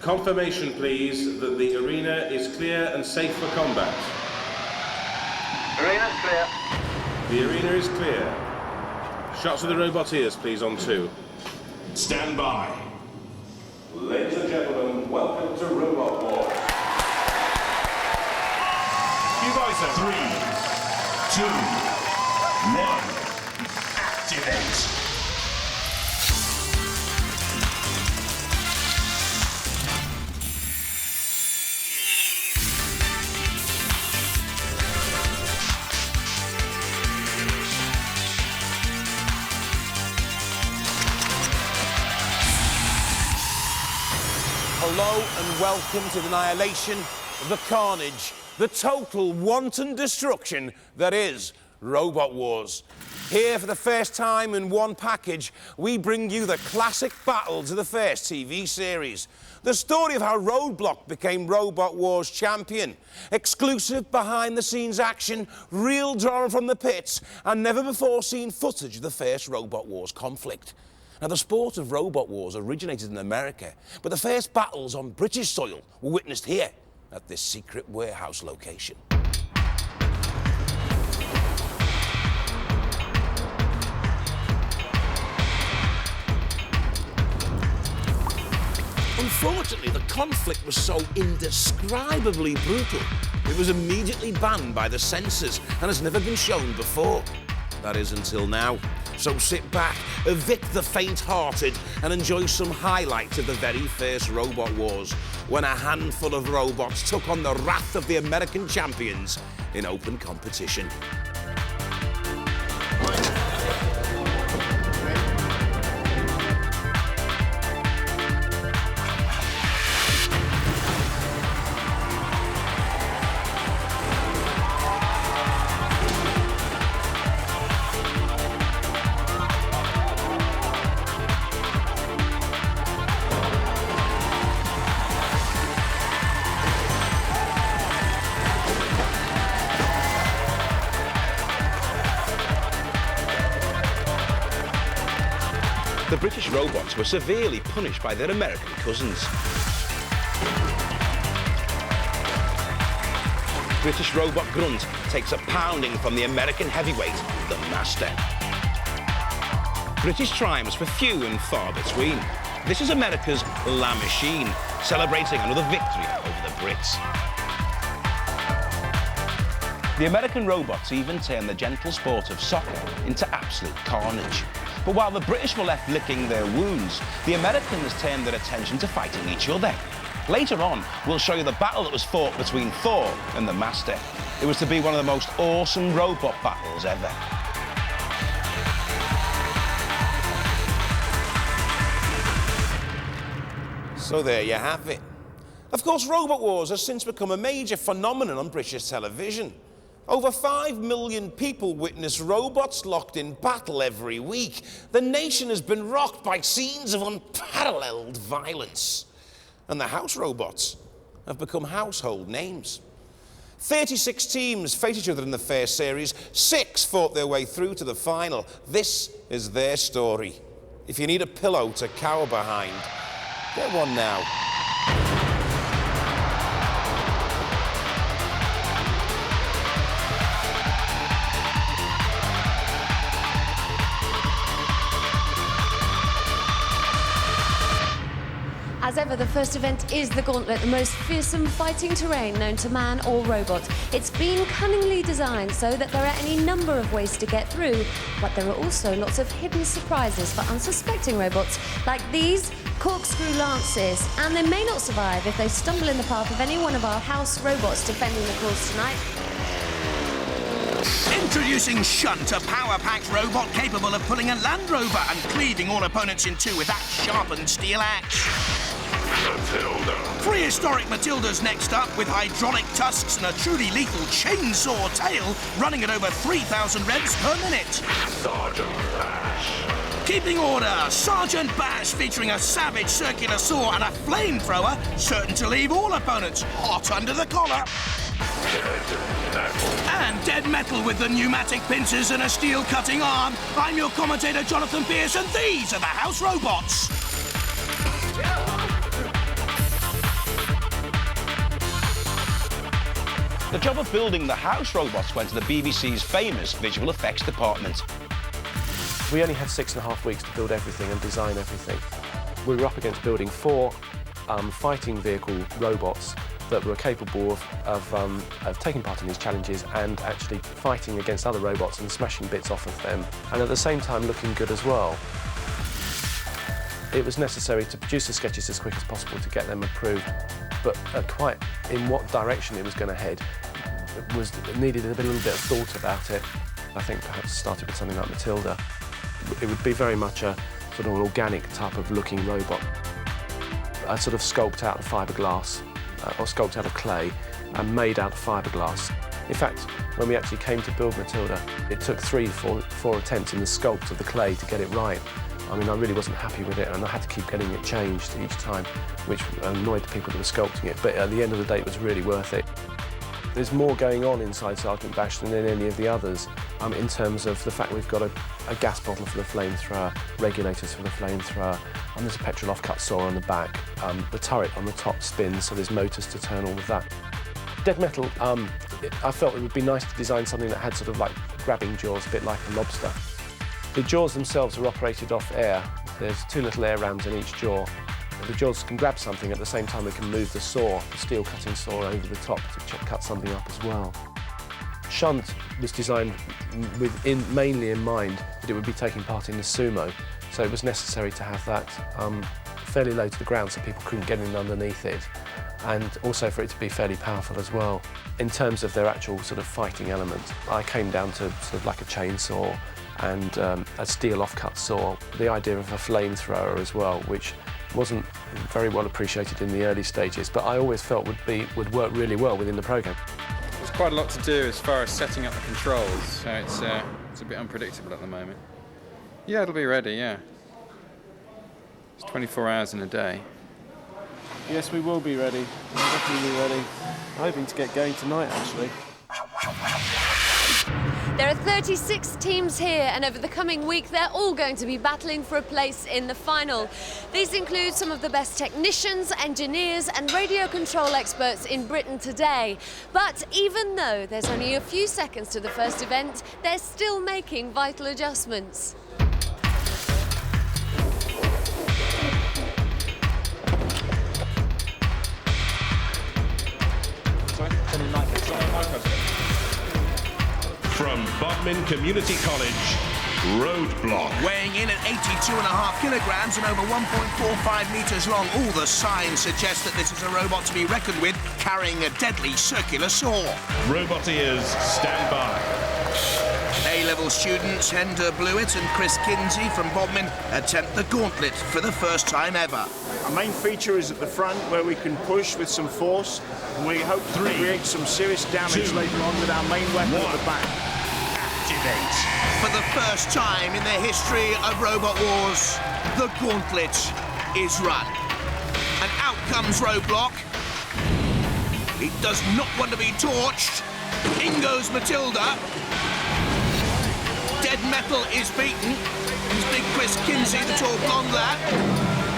confirmation, please, that the arena is clear and safe for combat. Arena's clear. The arena is clear. Shots of the roboteers, please, on 2. Stand by. Ladies and gentlemen, welcome to Robot Wars. You guys are 3, 2, 1. Activate. Hello and welcome to the annihilation, the carnage, the total wanton destruction that is Robot Wars. Here for the first time in one package, we bring you the classic battles of the first TV series. The story of how Roadblock became Robot Wars champion. Exclusive behind-the-scenes action, real drama from the pits, and never-before-seen footage of the first Robot Wars conflict. Now, the sport of Robot Wars originated in America, but the first battles on British soil were witnessed here at this secret warehouse location. Unfortunately, the conflict was so indescribably brutal, it was immediately banned by the censors and has never been shown before. That is, until now. So sit back, evict the faint-hearted, and enjoy some highlights of the very first Robot Wars, when a handful of robots took on the wrath of the American champions in open competition. The British robots were severely punished by their American cousins. British robot Grunt takes a pounding from the American heavyweight, the Master. British triumphs were few and far between. This is America's La Machine, celebrating another victory over the Brits. The American robots even turned the gentle sport of soccer into absolute carnage. But while the British were left licking their wounds, the Americans turned their attention to fighting each other. Later on, we'll show you the battle that was fought between Thor and the Master. It was to be one of the most awesome robot battles ever. So there you have it. Of course, Robot Wars has since become a major phenomenon on British television. Over 5 million people witness robots locked in battle every week. The nation has been rocked by scenes of unparalleled violence. And the house robots have become household names. 36 teams faced each other in the first series. 6 fought their way through to the final. This is their story. If you need a pillow to cower behind, get one now. As ever, the first event is the Gauntlet, the most fearsome fighting terrain known to man or robot. It's been cunningly designed so that there are any number of ways to get through, but there are also lots of hidden surprises for unsuspecting robots, like these corkscrew lances, and they may not survive if they stumble in the path of any one of our house robots defending the course tonight. Introducing Shunt, a power-packed robot capable of pulling a Land Rover and cleaving all opponents in two with that sharpened steel axe. Matilda. Prehistoric Matilda's next up, with hydraulic tusks and a truly lethal chainsaw tail running at over 3,000 revs per minute. Sergeant Bash. Keeping order, Sergeant Bash, featuring a savage circular saw and a flamethrower, certain to leave all opponents hot under the collar. And Dead Metal with the pneumatic pincers and a steel cutting arm. I'm your commentator, Jonathan Pearce, and these are the house robots. The job of building the house robots went to the BBC's famous visual effects department. We only had 6.5 weeks to build everything and design everything. We were up against building 4 fighting vehicle robots that were capable of taking part in these challenges and actually fighting against other robots and smashing bits off of them, and at the same time looking good as well. It was necessary to produce the sketches as quick as possible to get them approved, but quite in what direction it was going to head needed a little bit of thought about it. I think perhaps started with something like Matilda. It would be very much a sort of an organic type of looking robot. I sort of sculpted out of fiberglass, or sculpted out of clay, and made out of fiberglass. In fact, when we actually came to build Matilda, it took 3 or 4 attempts in the sculpt of the clay to get it right. I mean, I really wasn't happy with it, and I had to keep getting it changed each time, which annoyed the people that were sculpting it, but at the end of the day, it was really worth it. There's more going on inside Sergeant Bash than in any of the others, in terms of the fact we've got a gas bottle for the flamethrower, regulators for the flamethrower, and there's a petrol offcut saw on the back. The turret on the top spins, so there's motors to turn all of that. Dead Metal, I felt it would be nice to design something that had sort of like grabbing jaws, a bit like a lobster. The jaws themselves are operated off air. There's 2 little air rams in each jaw. The jaws can grab something at the same time they can move the saw, the steel cutting saw, over the top to cut something up as well. Shunt was designed mainly in mind that it would be taking part in the sumo, so it was necessary to have that fairly low to the ground so people couldn't get in underneath it, and also for it to be fairly powerful as well. In terms of their actual sort of fighting element, I came down to sort of like a chainsaw and a steel offcut saw, the idea of a flamethrower as well, which wasn't very well appreciated in the early stages, but I always felt would work really well within the programme. There's quite a lot to do as far as setting up the controls, so it's a bit unpredictable at the moment. Yeah, it'll be ready, yeah. It's 24 hours in a day. Yes, we will be ready. We'll definitely be ready. I'm hoping to get going tonight, actually. There are 36 teams here, and over the coming week they're all going to be battling for a place in the final. These include some of the best technicians, engineers and radio control experts in Britain today. But even though there's only a few seconds to the first event, they're still making vital adjustments. From Bodmin Community College, Roadblock. Weighing in at 82.5 kilograms and over 1.45 metres long, all the signs suggest that this is a robot to be reckoned with, carrying a deadly circular saw. Roboteers, stand by. A-level students Hender Blewett and Chris Kinsey from Bodmin attempt the gauntlet for the first time ever. Our main feature is at the front, where we can push with some force, and we hope to create some serious damage later on with our main weapon at the back. Activate. For the first time in the history of Robot Wars, the gauntlet is run. And out comes Roadblock. He does not want to be torched. In goes Matilda. Dead Metal is beaten. It's big Chris Kinsey, the tall blonde lad.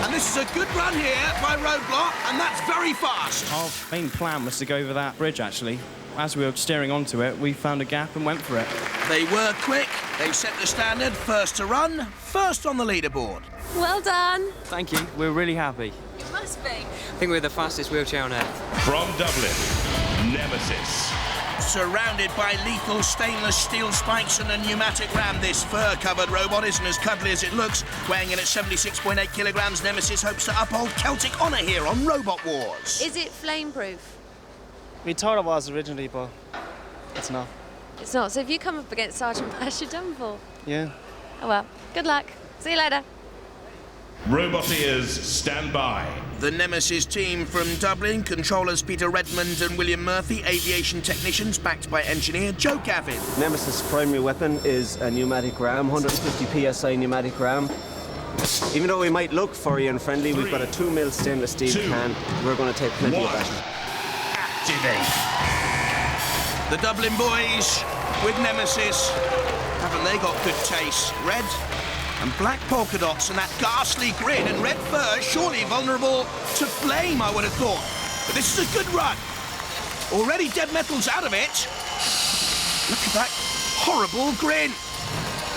And this is a good run here by Roadblock, and that's very fast. Our main plan was to go over that bridge, actually. As we were steering onto it, we found a gap and went for it. They were quick. They set the standard. First to run, first on the leaderboard. Well done. Thank you. We're really happy. It must be. I think we're the fastest wheelchair on Earth. From Dublin, Nemesis. Surrounded by lethal stainless steel spikes and a pneumatic ram, this fur-covered robot isn't as cuddly as it looks. Weighing in at 76.8 kilograms, Nemesis hopes to uphold Celtic honour here on Robot Wars. Is it flame-proof? We thought it was originally, but it's not. It's not. So if you come up against Sergeant Bash, you're done for. Yeah. Oh well. Good luck. See you later. Roboteers, stand by. The Nemesis team from Dublin, controllers Peter Redmond and William Murphy, aviation technicians backed by engineer Joe Gavin. Nemesis' primary weapon is a pneumatic ram, 150 psi pneumatic ram. Even though we might look furry and friendly, we've got a 2mm stainless steel can. We're going to take plenty of that. Activate. The Dublin boys with Nemesis. Haven't they got good taste? Red and black polka dots and that ghastly grin and red fur, surely vulnerable to flame, I would have thought. But this is a good run. Already dead metal's out of it. Look at that horrible grin.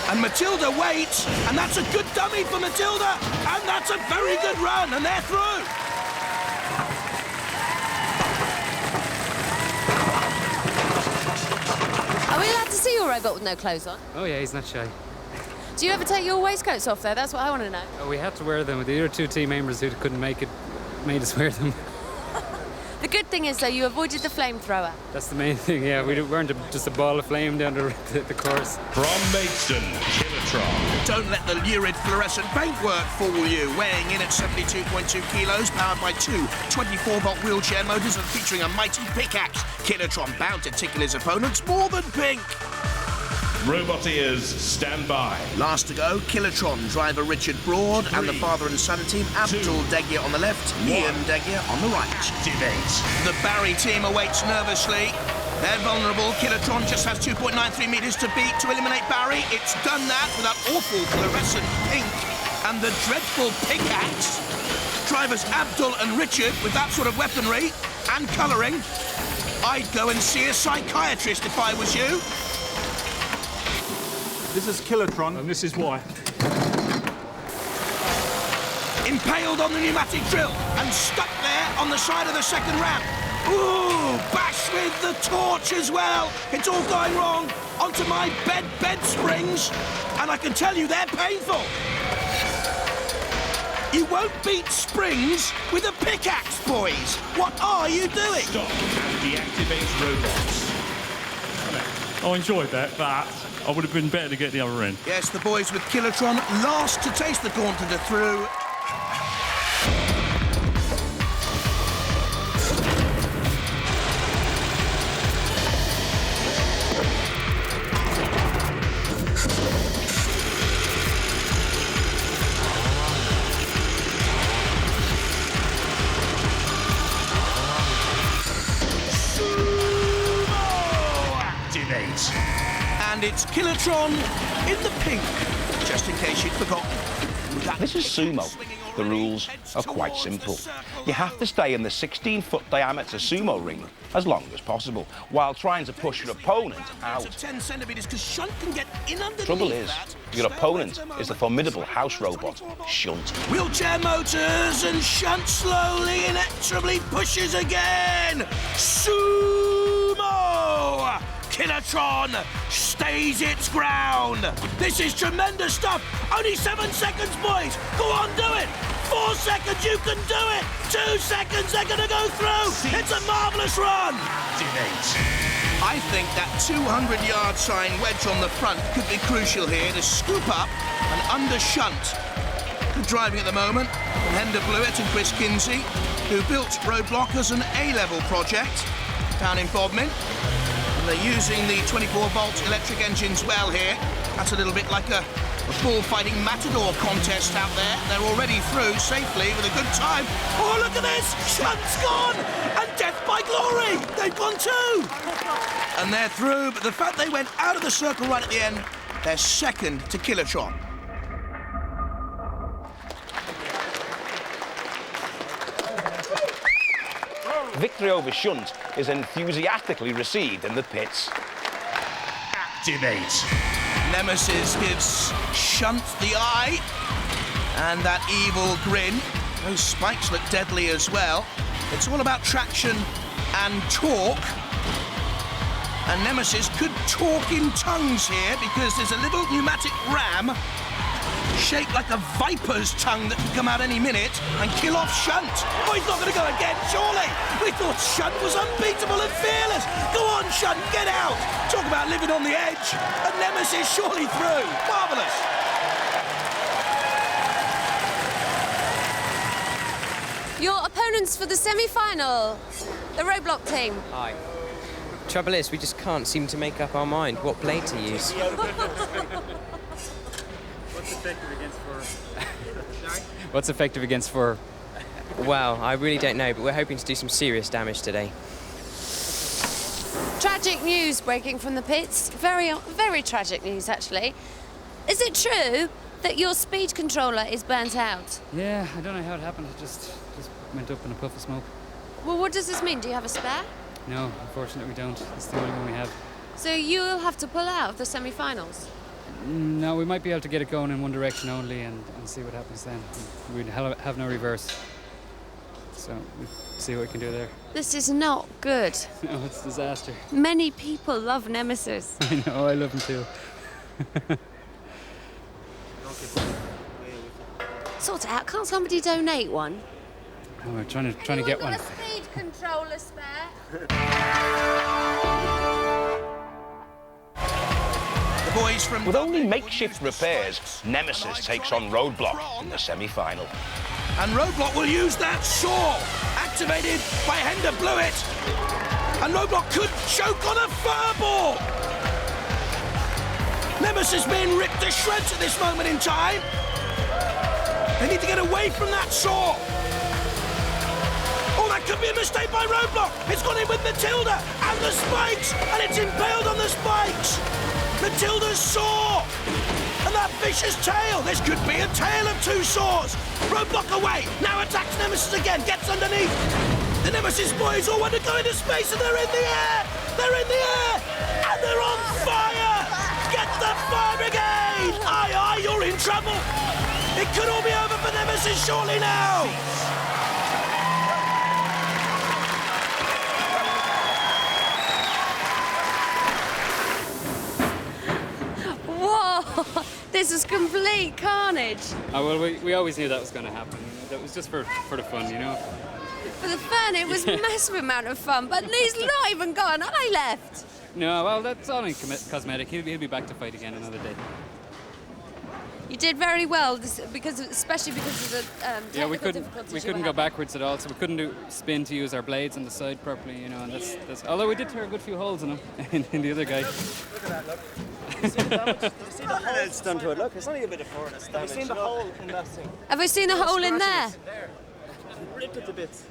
And Matilda waits, and that's a good dummy for Matilda, and that's a very good run, and they're through. Are we allowed to see your robot with no clothes on? Oh yeah, he's not shy. Do you ever take your waistcoats off there? That's what I want to know. Oh, we had to wear them. The other two team members who couldn't make it made us wear them. The good thing is, though, you avoided the flamethrower. That's the main thing, yeah. We weren't just a ball of flame down the course. From Maidstone, Kilotron. Don't let the lurid fluorescent paintwork fool you. Weighing in at 72.2 kilos, powered by two 24-volt wheelchair motors and featuring a mighty pickaxe. Kilotron bound to tickle his opponents more than pink. Robot ears, stand by. Last to go, Kilotron driver Richard Broad and the father and son team Abdul Degia on the left, Ian Degia on the right. Activate. The Barry team awaits nervously. They're vulnerable. Kilotron just has 2.93 metres to beat to eliminate Barry. It's done that with that awful fluorescent pink and the dreadful pickaxe. Drivers Abdul and Richard with that sort of weaponry and colouring. I'd go and see a psychiatrist if I was you. This is Kilotron, and this is why. Impaled on the pneumatic drill and stuck there on the side of the second ramp. Ooh, bash with the torch as well. It's all going wrong. Onto my bed springs. And I can tell you they're painful. You won't beat springs with a pickaxe, boys. What are you doing? Stop and deactivate robots. I enjoyed that, but I would have been better to get the other end. Yes, the boys with Kilotron last to taste the gauntlet are through. And it's Kilotron in the pink, just in case you'd forgotten. This is sumo. The rules are quite simple. You have to stay in the 16-foot diameter sumo ring as long as possible, while trying to push your opponent out. 10 centimeters, 'cause Shunt can get in underneath. Trouble is, your opponent is the formidable house robot, Shunt. Wheelchair motors, and Shunt slowly, inexorably pushes again. Sumo! Kilotron stays its ground. This is tremendous stuff. Only 7 seconds, boys. Go on, do it. 4 seconds, you can do it. 2 seconds, they're going to go through. It's a marvellous run. I think that 200-yard sign wedge on the front could be crucial here to scoop up and under Shunt. Good driving at the moment from Hender Blewett and Chris Kinsey, who built Roadblock as an A-level project down in Bodmin. They're using the 24-volt electric engines well here. That's a little bit like a bullfighting matador contest out there. They're already through safely with a good time. Oh, look at this! Shunt's gone! And death by glory! They've gone too! And they're through, but the fact they went out of the circle right at the end, they're second to Kilotron. Victory over Shunt is enthusiastically received in the pits. Activate. Nemesis gives Shunt the eye and that evil grin. Those spikes look deadly as well. It's all about traction and torque. And Nemesis could talk in tongues here because there's a little pneumatic ram shaped like a viper's tongue that can come out any minute and kill off Shunt. Oh, he's not going to go again, surely. We thought Shunt was unbeatable and fearless. Go on, Shunt, get out. Talk about living on the edge. And Nemesis surely through. Marvellous. Your opponents for the semi-final, the Roadblock team. Hi. Trouble is, we just can't seem to make up our mind what blade to use. What's effective against fur? Sorry? What's effective against fur? Well, I really don't know, but we're hoping to do some serious damage today. Tragic news breaking from the pits. Very, very tragic news, actually. Is it true that your speed controller is burnt out? Yeah, I don't know how it happened. It just went up in a puff of smoke. Well, what does this mean? Do you have a spare? No, unfortunately we don't. It's the only one we have. So you'll have to pull out of the semi-finals? No, we might be able to get it going in one direction only and see what happens then. We'd have no reverse. So we'll see what we can do there. This is not good. No, it's a disaster. Many people love Nemesis. I know, I love him too. Sort it out. Can't somebody donate one? Oh, we're trying to get one. A speed controller spare? The boys from... With only makeshift repairs, Nemesis takes on Roadblock in the semi-final. And Roadblock will use that saw, activated by Hender Blewett. And Roadblock could choke on a furball. Nemesis being ripped to shreds at this moment in time. They need to get away from that saw. Oh, that could be a mistake by Roadblock. It's gone in with Matilda and the spikes, and it's impaled on the spikes. Matilda's saw. And that vicious tail. This could be a tale of two saws. Roadblock away. Now attacks Nemesis again. Gets underneath. The Nemesis boys all want to go into space, and they're in the air. They're in the air. And they're on fire. Get the fire brigade. Aye, aye, you're in trouble. It could all be over for Nemesis shortly now. Whoa! This is complete carnage. Oh, well, we always knew that was going to happen. That was just for the fun, you know? For the fun, it was a massive amount of fun, but he's not even gone. I left. No, well, that's only cosmetic. He'll be back to fight again another day. You did very well, especially because of the yeah, we technical couldn't difficulties. go backwards at all, so we couldn't do spin to use our blades on the side properly, you know. And that's although we did tear a good few holes in him, in the other guy. Look at that, look. You see the damage? You see the hole it's done to it? Look, it's only a bit of Forrester damage. Have you seen the hole in that thing? Have we seen a hole in there? Ripped it to bits.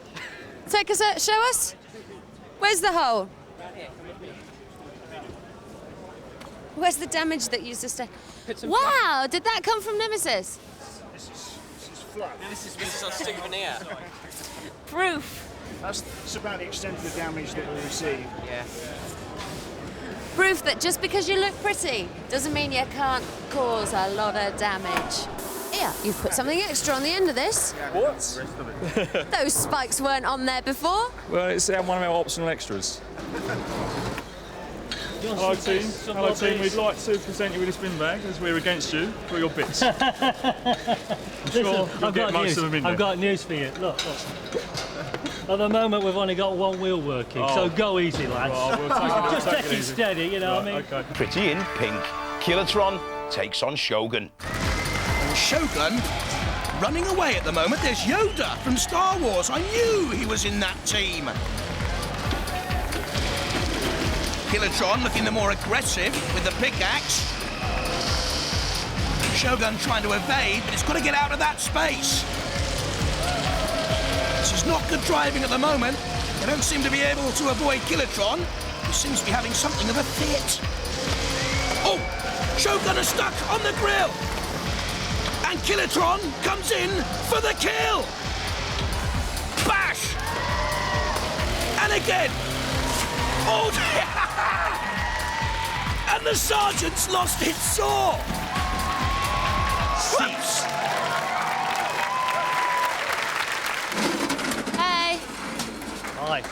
Take us out, show us. Where's the hole? Where's the damage that you sustained? Wow, did that come from Nemesis? This is flat. This is on stick veneer. Proof. That's about the extent of the damage that we received. Yeah. Proof that just because you look pretty doesn't mean you can't cause a lot of damage. Here, you've put something extra on the end of this. What? Those spikes weren't on there before. Well, it's one of our optional extras. Hello team. Hello team. We'd like to present you with this bin bag as we're against you for your bits. I'm sure you'll get most of them in there. I've got news for you. Look. At the moment, we've only got one wheel working, so go easy, lads. Oh, we'll just take it steady, you know what I mean? Okay. Pretty in pink, Kilotron takes on Shogun. And Shogun running away at the moment. There's Yoda from Star Wars. I knew he was in that team. Kilotron looking the more aggressive with the pickaxe. Shogun trying to evade, but it's got to get out of that space. This is not good driving at the moment. They don't seem to be able to avoid Kilotron, who seems to be having something of a fit. Oh! Shogun is stuck on the grill! And Kilotron comes in for the kill! Bash! And again! Oh, and the sergeant's lost its saw! Cease! Hey! Hi.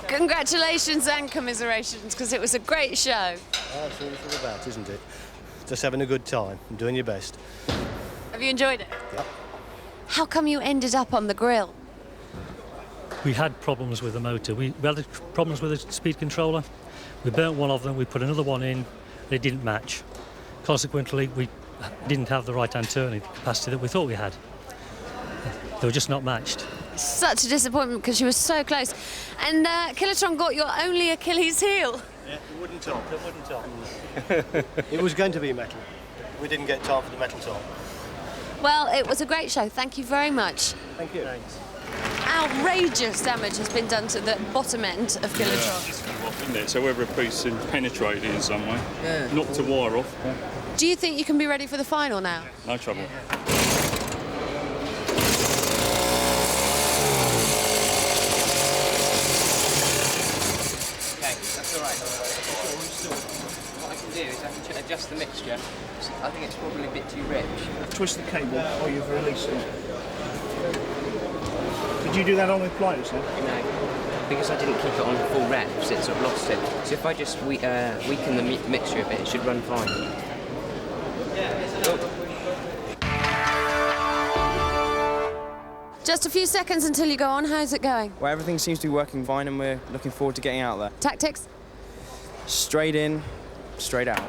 Congratulations and commiserations, because it was a great show. That's what it's all about, isn't it? Just having a good time and doing your best. Have you enjoyed it? Yep. How come you ended up on the grill? We had problems with the motor. We had problems with the speed controller. We burnt one of them, we put another one in, and it didn't match. Consequently, we didn't have the right hand turning capacity that we thought we had. They were just not matched. Such a disappointment because she was so close. And Kilotron got your only Achilles heel. Yeah, the wooden top. The wooden top. It was going to be metal. We didn't get time for the metal top. Well, it was a great show. Thank you very much. Thank you. Thanks. Outrageous damage has been done to the bottom end of Kilotron. Isn't it? So whether a piece has penetrated in some way, knocked a wire off. Do you think you can be ready for the final now? No trouble. the mixture. I think it's probably a bit too rich. Twist the cable or you've released it. Did you do that on with pliers, then? No, because I didn't keep it on full reps, it sort of lost it. So if I just weaken the mixture a bit, it should run fine. Oh. Just a few seconds until you go on. How's it going? Well, everything seems to be working fine and we're looking forward to getting out there. Tactics? Straight in, straight out.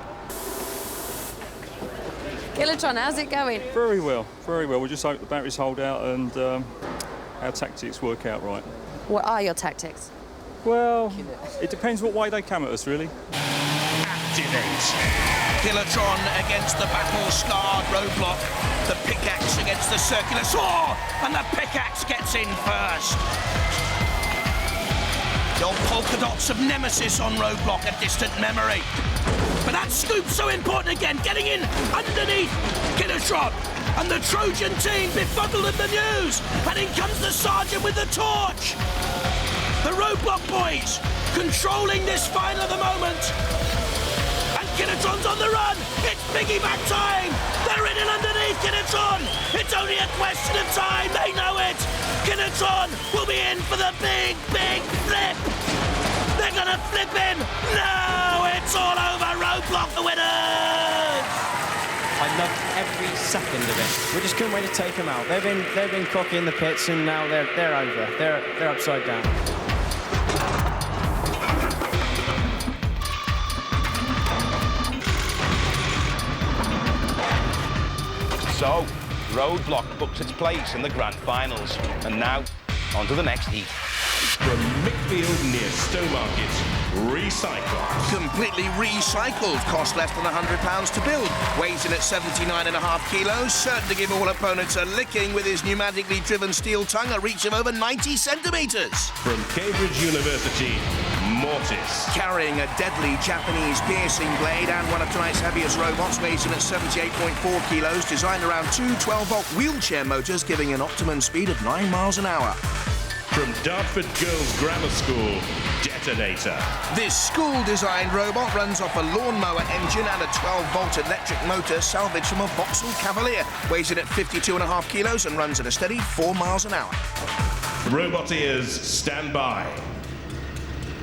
Kilotron, how's it going? Very well, very well. We just hope the batteries hold out and our tactics work out right. What are your tactics? Well, it depends what way they come at us, really. Activate. Kilotron against the battle-scarred roadblock. The pickaxe against the circular saw, and the pickaxe gets in first. The old polka dots of Nemesis on roadblock, a distant memory. But that scoop's so important again, getting in underneath Kilotron. And the Trojan team befuddled at the news. And in comes the sergeant with the torch. The roadblock boys controlling this final at the moment. And Kilotron's on the run. It's piggyback time. They're in and underneath Kilotron. It's only a question of time. They know it. Kilotron will be in for the big, big flip. They're going to flip in. No, it's all over. Roadblock the winners. I loved every second of it. We just couldn't wait to take them out. They've been cocky in the pits and now they're over. They're upside down. So, Roadblock books its place in the grand finals. And now, on to the next heat. From Mickfield near Stowmarket, Recycle. Completely recycled, cost less than £100 to build. Weighs in at 79.5 kilos, certain to give all opponents a licking with his pneumatically driven steel tongue, a reach of over 90 centimetres. From Cambridge University, Mortis. Carrying a deadly Japanese piercing blade and one of tonight's heaviest robots, weighs in at 78.4 kilos, designed around two 12-volt wheelchair motors, giving an optimum speed of 9 miles an hour. From Dartford Girls Grammar School, Detonator. This school-designed robot runs off a lawnmower engine and a 12-volt electric motor salvaged from a Vauxhall Cavalier. Weighs in at 52.5 kilos and runs at a steady 4 miles an hour. Roboteers, stand by.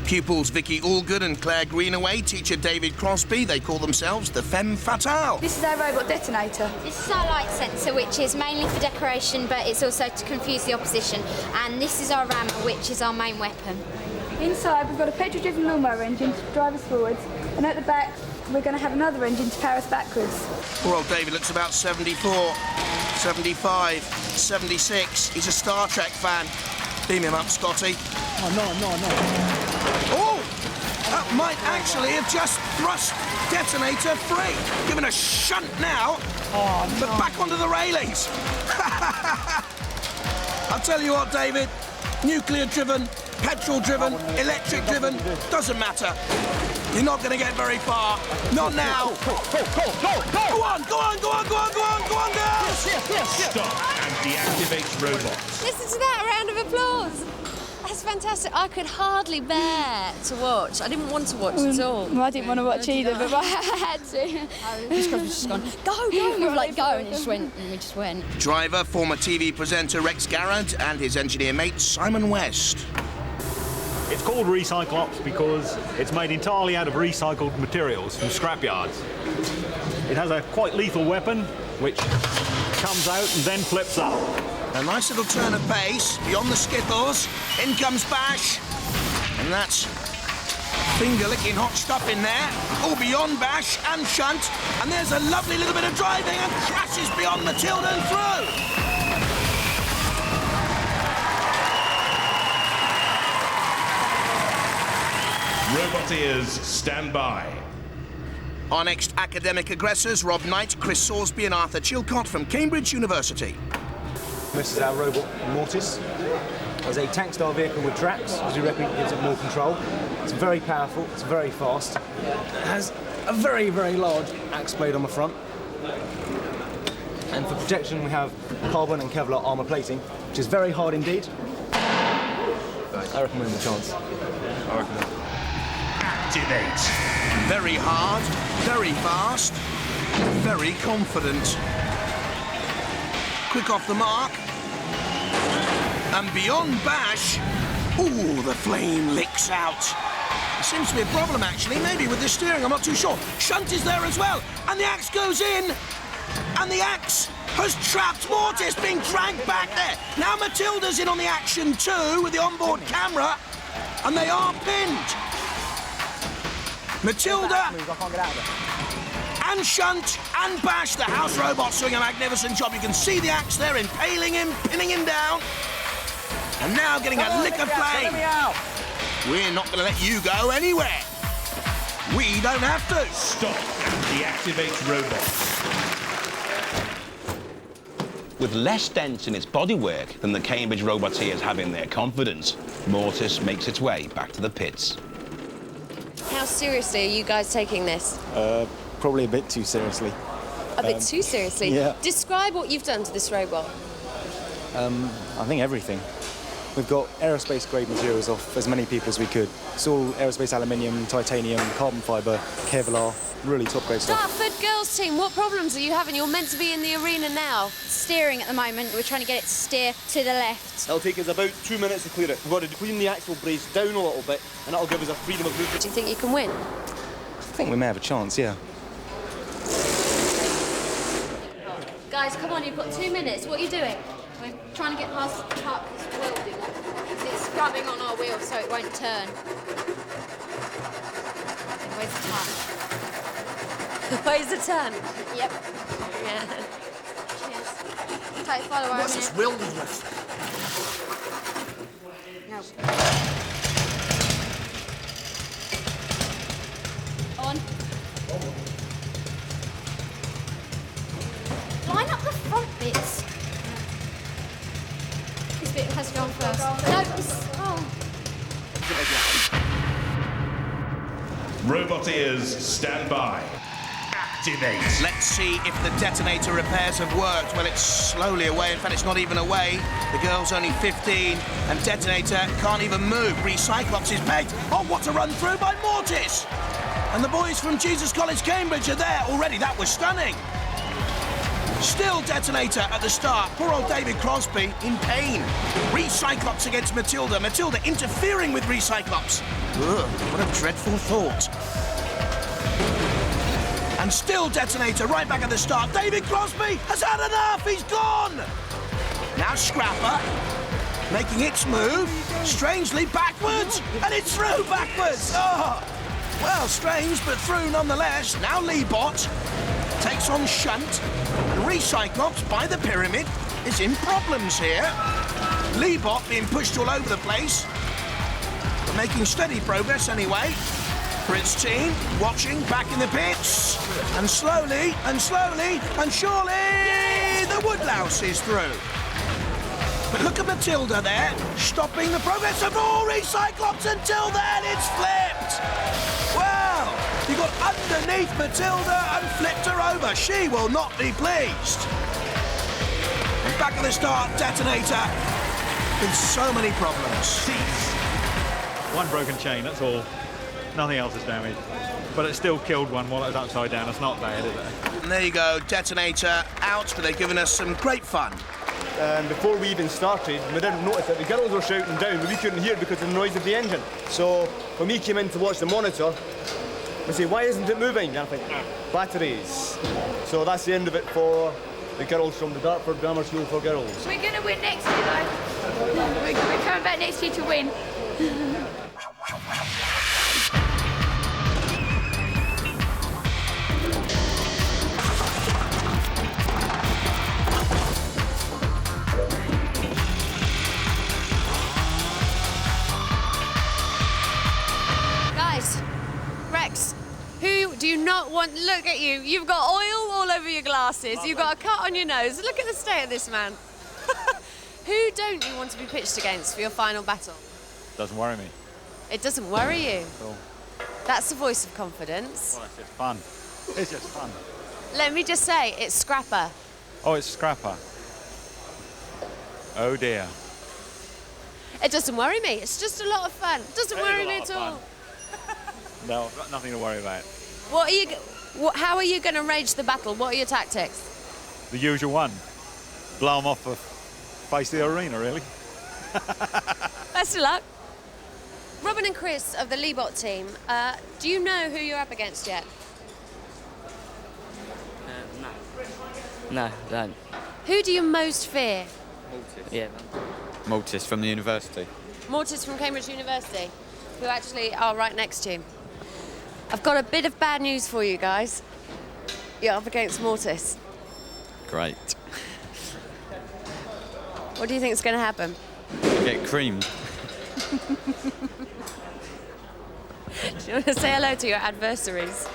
Pupils Vicky Allgood and Claire Greenaway, teacher David Crosby, they call themselves the Femme Fatale. This is our robot detonator. This is our light sensor, which is mainly for decoration, but it's also to confuse the opposition. And this is our rammer, which is our main weapon. Inside, we've got a petrol-driven lawnmower engine to drive us forwards, and at the back, we're going to have another engine to power us backwards. Poor old David looks about 74, 75, 76. He's a Star Trek fan. Beam him up, Scotty. Oh, no. Oh! That might actually have just thrust detonator free. Given a shunt now, but back onto the railings. I'll tell you what, David, nuclear-driven, petrol-driven, electric-driven, doesn't matter. You're not going to get very far. Not now. Go on, girls! Yes. Stop and deactivate robots. Listen to that, a round of applause. That's fantastic. I could hardly bear to watch. I didn't want to watch at all. Well, I didn't want to watch either, but I had to. This guy was just gone, go. We were like, go, and we just went. Driver, former TV presenter Rex Garrett, and his engineer mate Simon West. It's called Recyclops because it's made entirely out of recycled materials from scrapyards. It has a quite lethal weapon which comes out and then flips up. A nice little turn of pace, beyond the skittles. In comes Bash. And that's finger-licking hot stuff in there. All beyond Bash and Shunt. And there's a lovely little bit of driving and crashes beyond Matilda and through. Roboteers, stand by. Our next academic aggressors, Rob Knight, Chris Salisbury and Arthur Chilcott from Cambridge University. This is our robot Mortis. It's a tank-style vehicle with tracks, because we reckon it gives it more control. It's very powerful, it's very fast. It has a very, very large axe blade on the front. And for protection, we have carbon and Kevlar armour plating, which is very hard indeed. I recommend the chance. Activate. Very hard, Very fast, very confident. Quick off the mark. And beyond bash, ooh, the flame licks out. There seems to be a problem, actually, maybe with the steering, I'm not too sure. Shunt is there as well, and the axe goes in, and the axe has trapped Mortis, being dragged back there. Now Matilda's in on the action too, with the onboard camera, and they are pinned. Matilda and Shunt and Bash, the house robots, doing a magnificent job. You can see the axe there, impaling him, pinning him down. And now getting a lick of flame. We're not going to let you go anywhere. We don't have to. Stop and deactivate robots. With less dents in its bodywork than the Cambridge Roboteers have in their confidence, Mortis makes its way back to the pits. How seriously are you guys taking this? Probably a bit too seriously. A bit too seriously? Yeah. Describe what you've done to this robot. I think everything. We've got aerospace-grade materials off as many people as we could. It's all aerospace aluminium, titanium, carbon fibre, Kevlar, really top-grade stuff. Dartford girls team, what problems are you having? You're meant to be in the arena now. Steering at the moment, we're trying to get it to steer to the left. It'll take us about 2 minutes to clear it. We've got to clean the axle brace down a little bit, and that'll give us a freedom of movement. Do you think you can win? I think we may have a chance, yeah. Guys, come on, you've got 2 minutes. What are you doing? We're trying to get past Parker's welding. It's scrubbing on our wheel so it won't turn. Where's the turn? Where's the turn? Yep. Yeah. Cheers. Take follow our What's this wilderness? No. On. Line up the front bits. This bit has to go on first. No, it's... Oh. Roboteers, stand by. Activate. Let's see if the detonator repairs have worked. Well, it's slowly away. In fact, it's not even away. The girl's only 15, and detonator can't even move. Recyclops is pegged. Oh, what a run through by Mortis! And the boys from Jesus College, Cambridge are there already. That was stunning. Still detonator at the start. Poor old David Crosby in pain. Recyclops against Matilda. Matilda interfering with Recyclops. Ugh, what a dreadful thought. And still detonator right back at the start. David Crosby has had enough. He's gone. Now Scrapper making its move. Strangely backwards. And it's through backwards. Oh, well, strange, but through nonetheless. Now Leebot takes on Shunt. And Recyclops by the pyramid is in problems here. Leebot being pushed all over the place. But making steady progress anyway. For its team, watching back in the pits. And slowly, and slowly, and surely, the Woodlouse is through. But look at Matilda there, stopping the progress of all Recyclops. Until then, it's flipped. Well, you got underneath Matilda and flipped her over. She will not be pleased. And back at the start, detonator with so many problems. Cease. One broken chain, that's all. Nothing else is damaged. But it still killed one while it was upside down. It's not bad, is it? And there you go, detonator out, but they've given us some great fun. And before we even started, we didn't notice that the girls were shouting down, but we couldn't hear because of the noise of the engine. So when we came in to watch the monitor, we say, why isn't it moving? And I think, batteries. So that's the end of it for the girls from the Dartford Grammar School for Girls. We're going to win next year, though. We're coming back next year to win. Who do you not want? Look at you. You've got oil all over your glasses. You've got a cut on your nose. Look at the state of this man. Who don't you want to be pitched against for your final battle? Doesn't worry me. It doesn't worry you. Cool. That's the voice of confidence. Well, it's just fun. It's just fun. Let me just say, it's Scrapper. Oh, it's Scrapper. Oh dear. It doesn't worry me. It's just a lot of fun. It doesn't worry me at all. No, I've got nothing to worry about. What are you? How are you going to rage the battle? What are your tactics? The usual one. Blow them off the face of the arena, really. Best of luck. Robin and Chris of the Leebot team, do you know who you're up against yet? No, I don't. Who do you most fear? Mortis. Yeah. Mortis from the university. Mortis from Cambridge University, who actually are right next to you. I've got a bit of bad news for you guys. You're up against Mortis. Great. What do you think is going to happen? Get creamed. Do you want to say hello to your adversaries?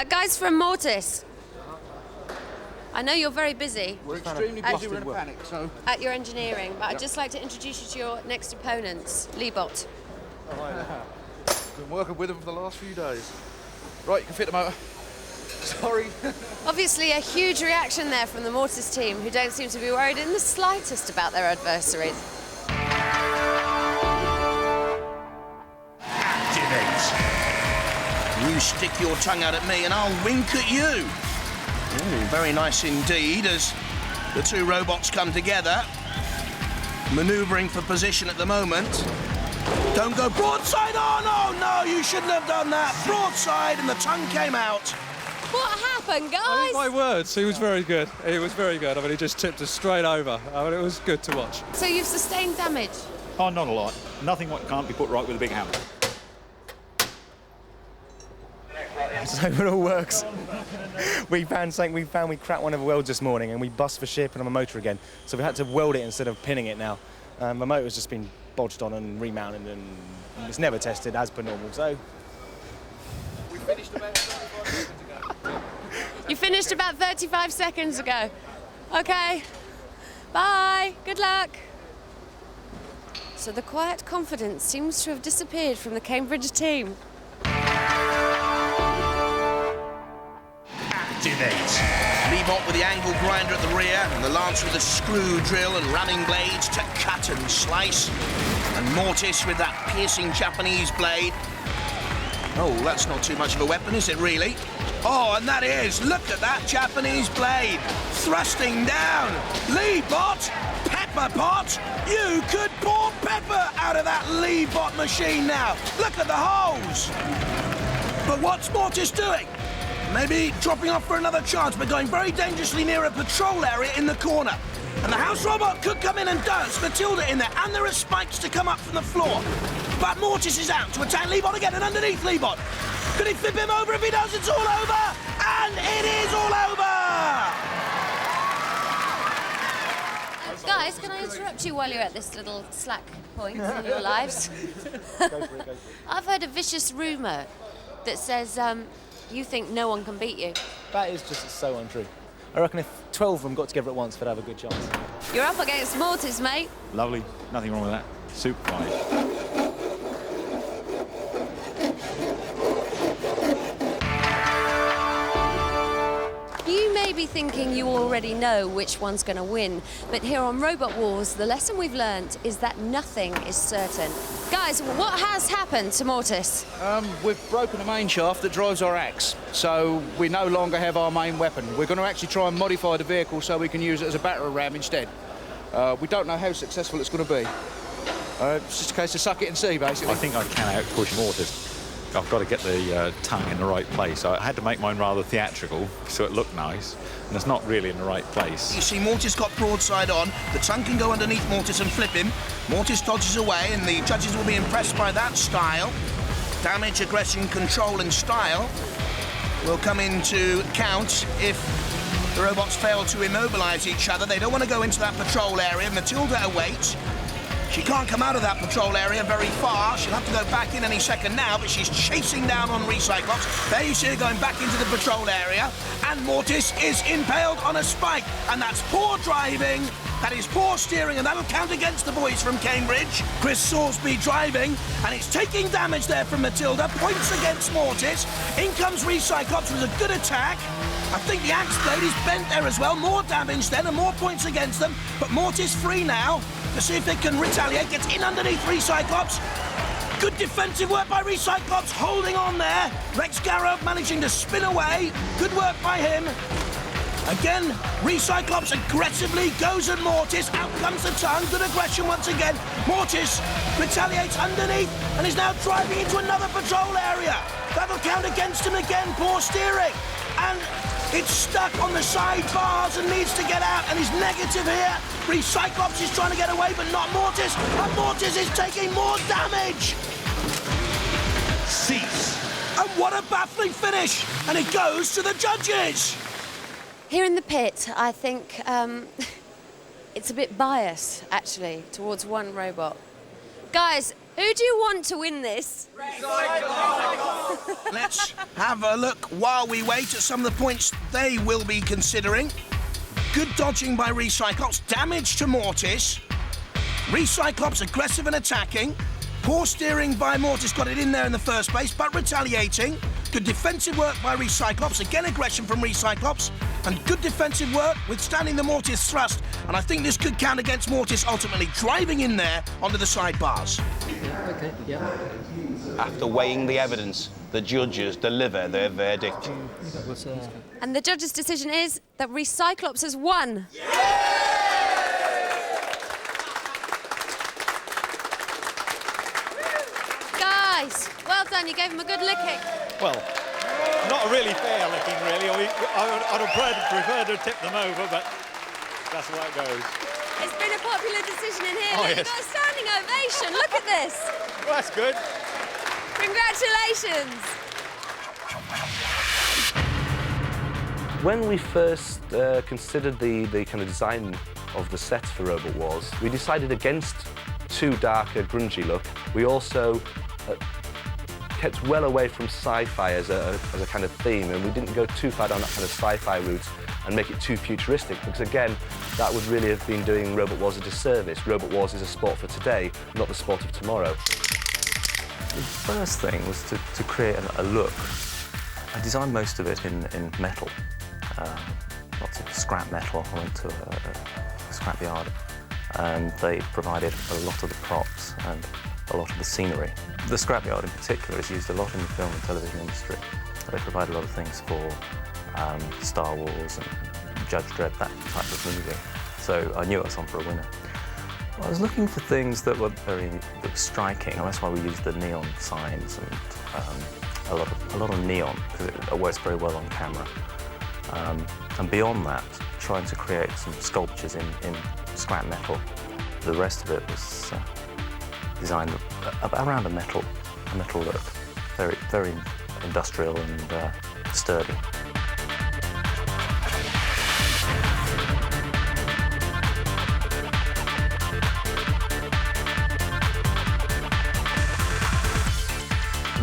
Guys from Mortis. I know you're very busy. We're extremely busy, we're in a panic, so... At your engineering, but I'd just like to introduce you to your next opponents, Leebot. Been working with them for the last few days. Right, you can fit the motor. Sorry. Obviously a huge reaction there from the Mortis team, who don't seem to be worried in the slightest about their adversaries. You stick your tongue out at me and I'll wink at you. Ooh, very nice indeed as the two robots come together. Manoeuvring for position at the moment. Don't go broadside. Oh, no, you shouldn't have done that. Broadside and the tongue came out. What happened, guys? My words, he was very good. He was very good. I mean, he just tipped us straight over. I mean, it was good to watch. So you've sustained damage? Oh, not a lot. Nothing what can't be put right with a big hammer. So it all works. We found we cracked one of the welds this morning and we bust for shaping on the motor again. So we had to weld it instead of pinning it now. My motor's just been bodged on and remounted and it's never tested as per normal, so... We finished about 35 seconds ago. You finished about 35 seconds ago. Okay. Bye. Good luck. So the quiet confidence seems to have disappeared from the Cambridge team. Activate. Leebot with the angle grinder at the rear and the Lance with the screw drill and ramming blades to cut and slice. And Mortis with that piercing Japanese blade. Oh, that's not too much of a weapon, is it really? Oh, and that is, look at that Japanese blade thrusting down. Leebot, pepper pot. You could pour pepper out of that Leebot machine now. Look at the holes. But what's Mortis doing? Maybe dropping off for another chance, but going very dangerously near a patrol area in the corner. And the house robot could come in and dance Matilda in there, and there are spikes to come up from the floor. But Mortis is out to attack Leebot again, and underneath Leebot. Could he flip him over? If he does, it's all over! And it is all over! Guys, can I interrupt you while you're at this little slack point in your lives? I've heard a vicious rumour that says you think no one can beat you. That is just so untrue. I reckon if 12 of them got together at once, they'd have a good chance. You're up against Mortis, mate. Lovely. Nothing wrong with that. Super fine. You may be thinking you already know which one's going to win, but here on Robot Wars, the lesson we've learned is that nothing is certain. Guys, what has happened to Mortis? We've broken the main shaft that drives our axe, so we no longer have our main weapon. We're going to actually try and modify the vehicle so we can use it as a battering ram instead. We don't know how successful it's going to be. It's just a case of suck it and see, basically. I think I can out-push Mortis. I've got to get the tongue in the right place. I had to make mine rather theatrical so it looked nice, and it's not really in the right place. You see, Mortis got broadside on. The tongue can go underneath Mortis and flip him. Mortis dodges away, and the judges will be impressed by that style. Damage, aggression, control, and style will come into count if the robots fail to immobilize each other. They don't want to go into that patrol area. Matilda awaits. She can't come out of that patrol area very far. She'll have to go back in any second now, but she's chasing down on Recyclops. There you see her going back into the patrol area, and Mortis is impaled on a spike. And that's poor driving, that is poor steering, and that'll count against the boys from Cambridge. Chris Salisbury driving, and it's taking damage there from Matilda. Points against Mortis. In comes Recyclops with a good attack. I think the axe blade is bent there as well. More damage then, and more points against them. But Mortis free now to see if it can retaliate. Gets in underneath Recyclops. Good defensive work by Recyclops, holding on there. Rex Garrow managing to spin away. Good work by him. Again, Recyclops aggressively goes at Mortis. Out comes the tongue. Good aggression once again. Mortis retaliates underneath and is now driving into another patrol area. That'll count against him again. Poor steering. And it's stuck on the side bars and needs to get out, and he's negative here. Recyclops is trying to get away, but not Mortis. And Mortis is taking more damage. Cease. And what a baffling finish. And it goes to the judges. Here in the pit, I think it's a bit biased, actually, towards one robot. Guys, who do you want to win this? Let's have a look while we wait at some of the points they will be considering. Good dodging by Recyclops, damage to Mortis. Recyclops aggressive and attacking. Poor steering by Mortis, got it in there in the first place, but retaliating. Good defensive work by Recyclops, again aggression from Recyclops. And good defensive work, withstanding the Mortis thrust. And I think this could count against Mortis ultimately driving in there onto the sidebars. Okay, yeah. After weighing the evidence, the judges deliver their verdict. And the judge's decision is that Recyclops has won. Guys, well done, you gave him a good licking. Well, not a really fair licking, really. I'd have preferred to tip them over, but that's the way it goes. It's been a popular decision in here. Oh, Look, yes. You've got a standing ovation. Look at this. Well, that's good. Congratulations. When we first considered the kind of design of the sets for Robot Wars, we decided against too dark a grungy look. We also kept well away from sci-fi as a kind of theme, and we didn't go too far down that kind of sci-fi route and make it too futuristic, because again, that would really have been doing Robot Wars a disservice. Robot Wars is a sport for today, not the sport of tomorrow. The first thing was to create a look. I designed most of it in metal, lots of scrap metal. I went to a scrap yard, and they provided a lot of the props and a lot of the scenery. The scrapyard in particular is used a lot in the film and television industry. They provide a lot of things for Star Wars and Judge Dredd, that type of movie. So I knew I was on for a winner. I was looking for things that were striking, and that's why we used the neon signs and a lot of neon, because it works very well on camera. And beyond that, trying to create some sculptures in scrap metal. The rest of it was designed around a metal look, very industrial and sturdy.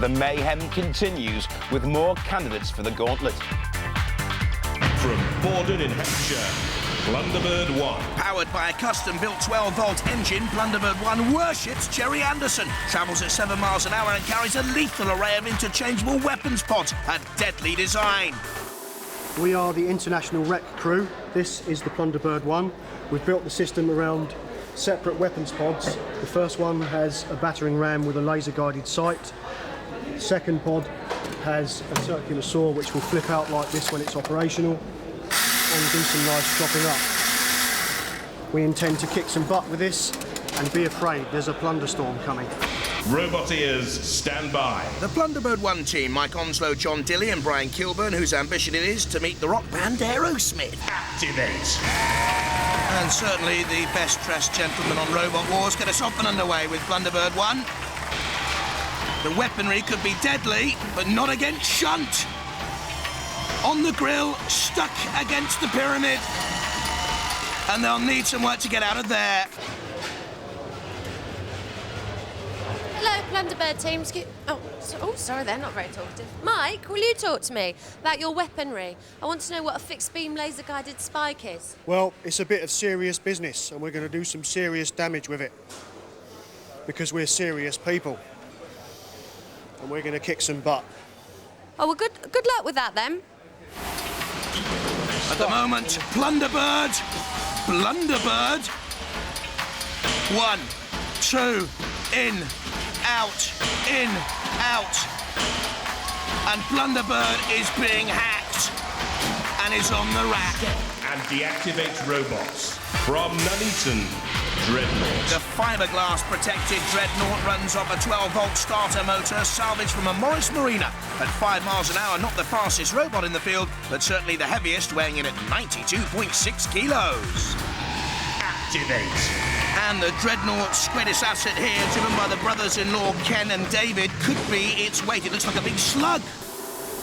The mayhem continues with more candidates for the gauntlet. From Borden in Hampshire, Blunderbird 1. Powered by a custom-built 12-volt engine, Blunderbird 1 worships Jerry Anderson, travels at 7 miles an hour and carries a lethal array of interchangeable weapons pods, a deadly design. We are the International Wreck Crew. This is the Blunderbird 1. We've built the system around separate weapons pods. The first one has a battering ram with a laser-guided sight. The second pod has a circular saw which will flip out like this when it's operational and do some nice chopping up. We intend to kick some butt with this, and be afraid, there's a plunderstorm coming. Roboteers, stand by. The Blunderbird 1 team, Mike Onslow, John Dilley and Brian Kilburn, whose ambition it is to meet the rock band Aerosmith. Activate. And certainly the best-dressed gentleman on Robot Wars get us off and underway with Blunderbird 1. The weaponry could be deadly, but not against Shunt. On the grill, stuck against the pyramid. And they'll need some work to get out of there. Hello, Blunderbird team. Sorry, they're not very talkative. Mike, will you talk to me about your weaponry? I want to know what a fixed-beam laser-guided spike is. Well, it's a bit of serious business, and we're going to do some serious damage with it. Because we're serious people. And we're going to kick some butt. Oh, well, good luck with that, then. At the moment, Blunderbird. 1, 2, in, out, in, out. And Blunderbird is being hacked and is on the rack. And deactivate robots from Nuneaton Dreadnought. The fiberglass protected Dreadnought runs off a 12-volt starter motor salvaged from a Morris Marina at 5 miles an hour. Not the fastest robot in the field, but certainly the heaviest, weighing in at 92.6 kilos. Activate. And the Dreadnought squaddest asset here, driven by the brothers-in-law Ken and David, could be its weight. It looks like a big slug.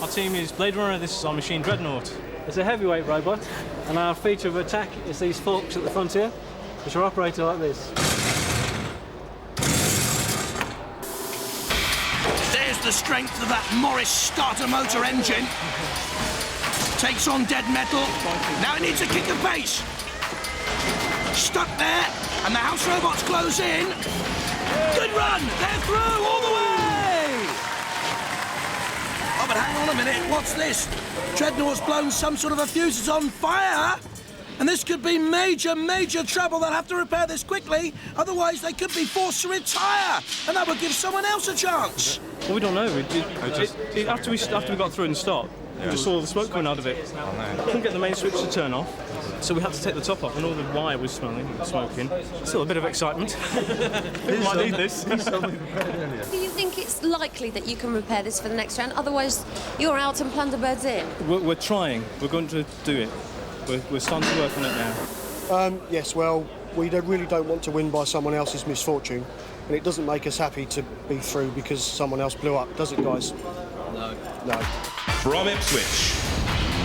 Our team is Blade Runner. This is our machine Dreadnought. It's a heavyweight robot, and our feature of attack is these forks at the front here, which are operated like this. There's the strength of that Morris starter motor engine. Takes on dead metal. Now it needs a kick of pace. Stuck there, and the house robots close in. Good run! They're through all the way! Oh, but hang on a minute, what's this? Dreadnought's blown some sort of a fuse, it's on fire! And this could be major, major trouble. They'll have to repair this quickly, otherwise they could be forced to retire, and that would give someone else a chance. Well, we don't know. After we got through and stopped, we just saw the smoke coming out of it. Couldn't get the main switch to turn off, so we had to take the top off, and all the wire was smoking. Still a bit of excitement. We might need this. Do you think it's likely that you can repair this for the next round? Otherwise, you're out and Blunderbird's in. We're trying. We're going to do it. We're starting to work on it now. Yes, well, we really don't want to win by someone else's misfortune, and it doesn't make us happy to be through because someone else blew up, does it, guys? No. No. From Ipswich,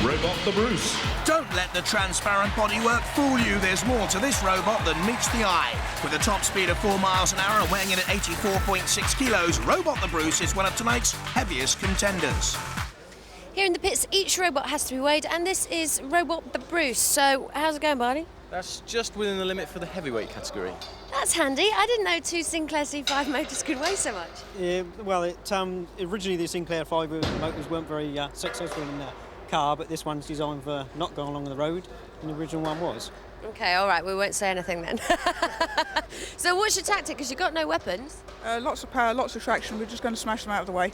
Robot the Bruce. Don't let the transparent bodywork fool you. There's more to this robot than meets the eye. With a top speed of 4 miles an hour and weighing in at 84.6 kilos, Robot the Bruce is one of tonight's heaviest contenders. Here in the pits, each robot has to be weighed, and this is Robot the Bruce. So, how's it going, Barney? That's just within the limit for the heavyweight category. That's handy. I didn't know 2 Sinclair C5 motors could weigh so much. Yeah, well, originally the Sinclair 5 motors weren't very successful in the car, but this one's designed for not going along the road, and the original one was. OK, all right, we won't say anything then. So what's your tactic? Because you've got no weapons. Lots of power, lots of traction. We're just going to smash them out of the way.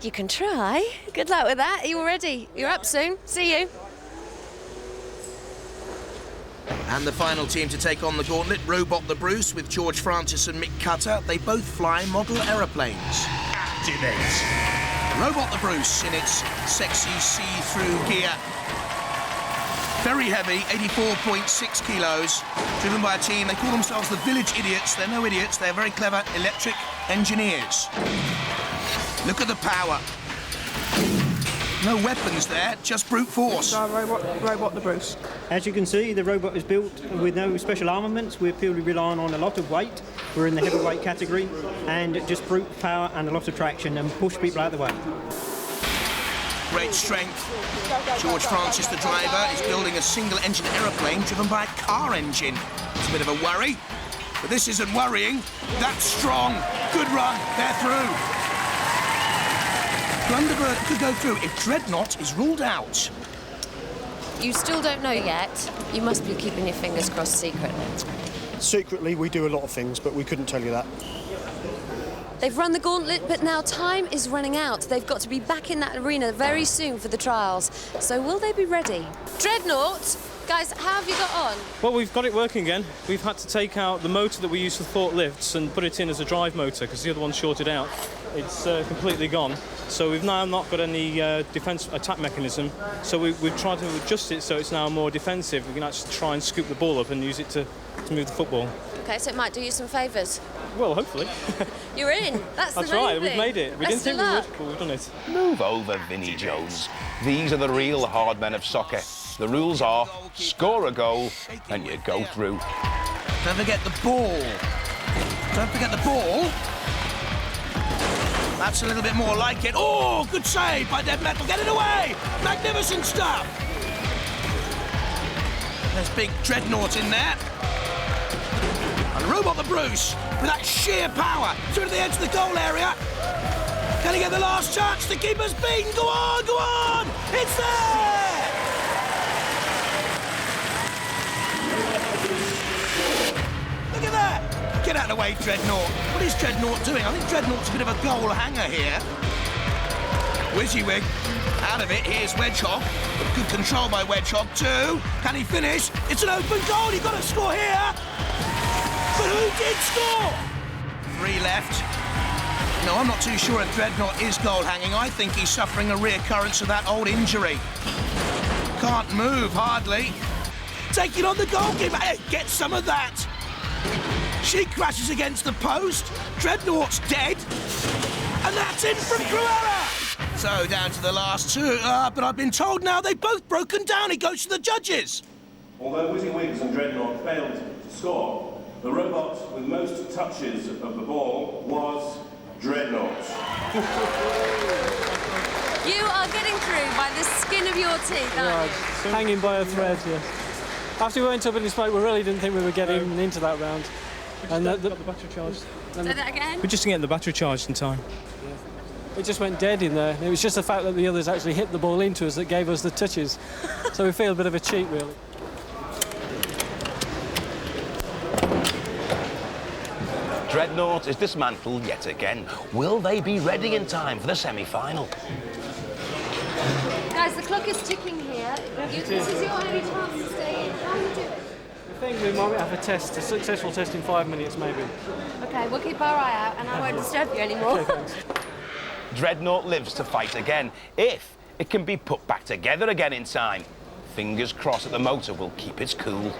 You can try. Good luck with that. Are you all ready? You're up soon. See you. And the final team to take on the gauntlet, Robot the Bruce, with George Francis and Mick Cutter. They both fly model aeroplanes. Activate. Robot the Bruce in its sexy see-through gear. Very heavy, 84.6 kilos. Driven by a team, they call themselves the Village Idiots. They're no idiots, they're very clever electric engineers. Look at the power. No weapons there, just brute force. Robot the Bruce. As you can see, the robot is built with no special armaments. We're purely relying on a lot of weight. We're in the heavyweight category, and just brute power and a lot of traction and push people out of the way. Great strength. George Francis, the driver, is building a single-engine aeroplane driven by a car engine. It's a bit of a worry, but this isn't worrying. That's strong. Good run. They're through. Blunderbird could go through if Dreadnought is ruled out. You still don't know yet. You must be keeping your fingers crossed secretly. Secretly, we do a lot of things, but we couldn't tell you that. They've run the gauntlet, but now time is running out. They've got to be back in that arena very soon for the trials. So will they be ready? Dreadnought, guys, how have you got on? Well, we've got it working again. We've had to take out the motor that we use for forklifts and put it in as a drive motor because the other one's shorted out. It's completely gone. So we've now not got any defence attack mechanism. So we've tried to adjust it so it's now more defensive. We can actually try and scoop the ball up and use it to move the football. OK, so it might do you some favours. Well, hopefully. You're in. That's right, thing. we've made it. We didn't think we would, but we've done it. Move over, Vinnie Jones. These are the real hard men of soccer. The rules are score a goal and you go through. Don't forget the ball. Don't forget the ball. That's a little bit more like it. Oh, good save by Dead Metal. Get it away. Magnificent stuff. There's big Dreadnought in there. And Robot the Bruce, with that sheer power, through to the edge of the goal area. Can he get the last chance? The keeper's beaten. Go on, go on. It's there. Look at that. Get Get out of the way, Dreadnought. What is Dreadnought doing? I think Dreadnought's a bit of a goal hanger here. WYSIWYG out of it. Here's Wedgehog. Good control by Wedgehog too. Can he finish? It's an open goal. You've got to score here. But who did score? 3 left. No, I'm not too sure if Dreadnought is goal hanging. I think he's suffering a reoccurrence of that old injury. Can't move hardly. Taking on the goalkeeper. Hey, get some of that. She crashes against the post. Dreadnought's dead. And that's in from Cruella. So down to the last 2, but I've been told now they've both broken down. It goes to the judges. Although WYSIWYG and Dreadnought failed to score, the robot with most touches of the ball was Dreadnought. You are getting through by the skin of your teeth, aren't you? Hanging by a thread, yes. After we went up in the smoke, we really didn't think we were getting into that round. And got the battery charged. Say that again? We're just getting the battery charged in time. It just went dead in there. It was just the fact that the others actually hit the ball into us that gave us the touches. So we feel a bit of a cheat, really. Dreadnought is dismantled yet again. Will they be ready in time for the semi-final? Guys, the clock is ticking here. This is your only chance to stay in. How are you doing? I think we might have a successful test in 5 minutes, maybe. OK, we'll keep our eye out and I won't disturb you anymore. OK, thanks. Dreadnought lives to fight again, if it can be put back together again in time. Fingers crossed that the motor will keep its cool.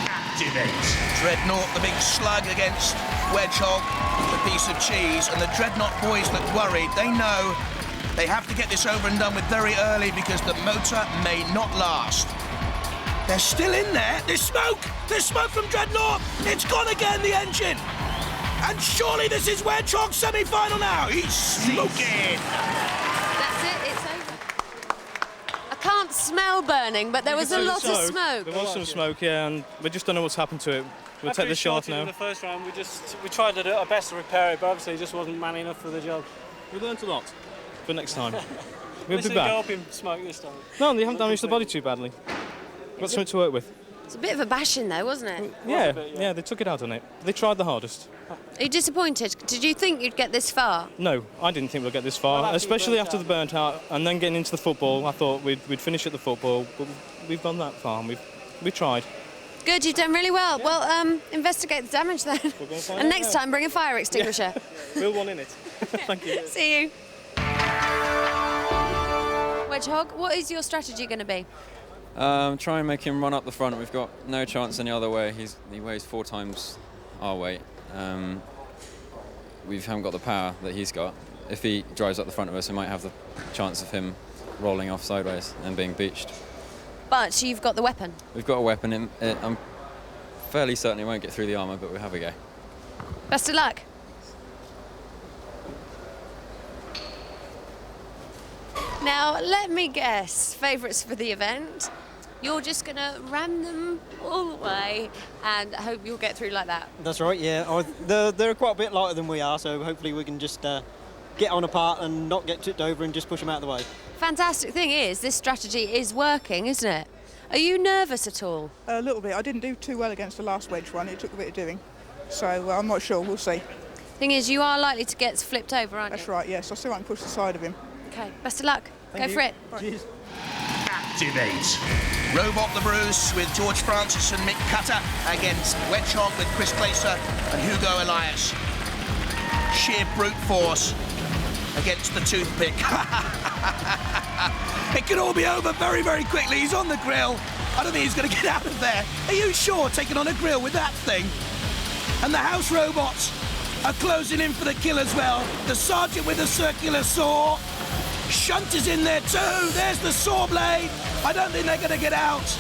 Activate. Dreadnought, the big slug against Wedgehog, the piece of cheese, and the Dreadnought boys look worried. They know they have to get this over and done with very early because the motor may not last. They're still in there. There's smoke! There's smoke from Dreadnought! It's gone again, the engine! And surely this is Wedgehog's semi-final now. He's smoking! That's it, it's over. I can't smell burning, but there was a lot of smoke. There was some smoke, yeah, and we just don't know what's happened to it. We'll take the shot now. In the first round, we tried to do our best to repair it, but obviously it just wasn't man enough for the job. We learned a lot for next time. We'll be back. Help him smoke this time. No, they haven't damaged the body too badly. Got something to work with. It's a bit of a bashing, though, wasn't it? Yeah, they took it out on it. They tried the hardest. Are you disappointed? Did you think you'd get this far? No, I didn't think we'd get this far, especially after the burnt out and then getting into the football. I thought we'd finish at the football, but we've gone that far and we've tried. Good, you've done really well. Well, investigate the damage then. And next time, bring a fire extinguisher. Yeah. We'll one in it. Thank you. See you. Wedgehog, what is your strategy going to be? Try and make him run up the front. We've got no chance any other way. He weighs 4 times our weight. We haven't got the power that he's got. If he drives up the front of us, we might have the chance of him rolling off sideways and being beached. But you've got the weapon. We've got a weapon. I'm fairly certain it won't get through the armour, but we'll have a go. Best of luck. Now, let me guess, favourites for the event. You're just going to ram them all the way and hope you'll get through like that. That's right, yeah. They're quite a bit lighter than we are, so hopefully we can just get on apart and not get tipped over and just push them out of the way. Fantastic thing is, this strategy is working, isn't it? Are you nervous at all? A little bit. I didn't do too well against the last wedge one. It took a bit of doing. So I'm not sure. We'll see. Thing is, you are likely to get flipped over, aren't you? That's right, yes. I'll see if I can push the side of him. OK, best of luck. Go for it. Cheers. Activate. Robot the Bruce with George Francis and Mick Cutter against Wedgehog with Chris Glaser and Hugo Elias. Sheer brute force against the toothpick. It could all be over very, very quickly. He's on the grill. I don't think he's going to get out of there. Are you sure, taking on a grill with that thing? And the house robots are closing in for the kill as well. The sergeant with the circular saw. Shunt is in there too. There's the saw blade. I don't think they're going to get out.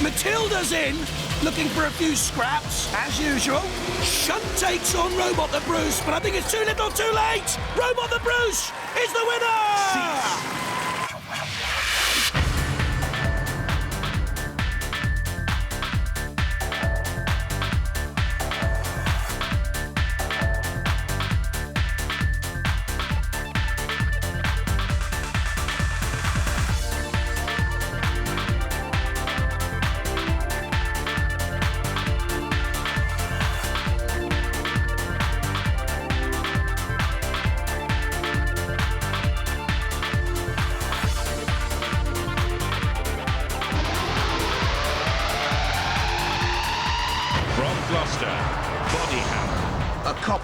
Matilda's in, looking for a few scraps, as usual. Shunt takes on Robot the Bruce, but I think it's too little too late. Robot the Bruce is the winner!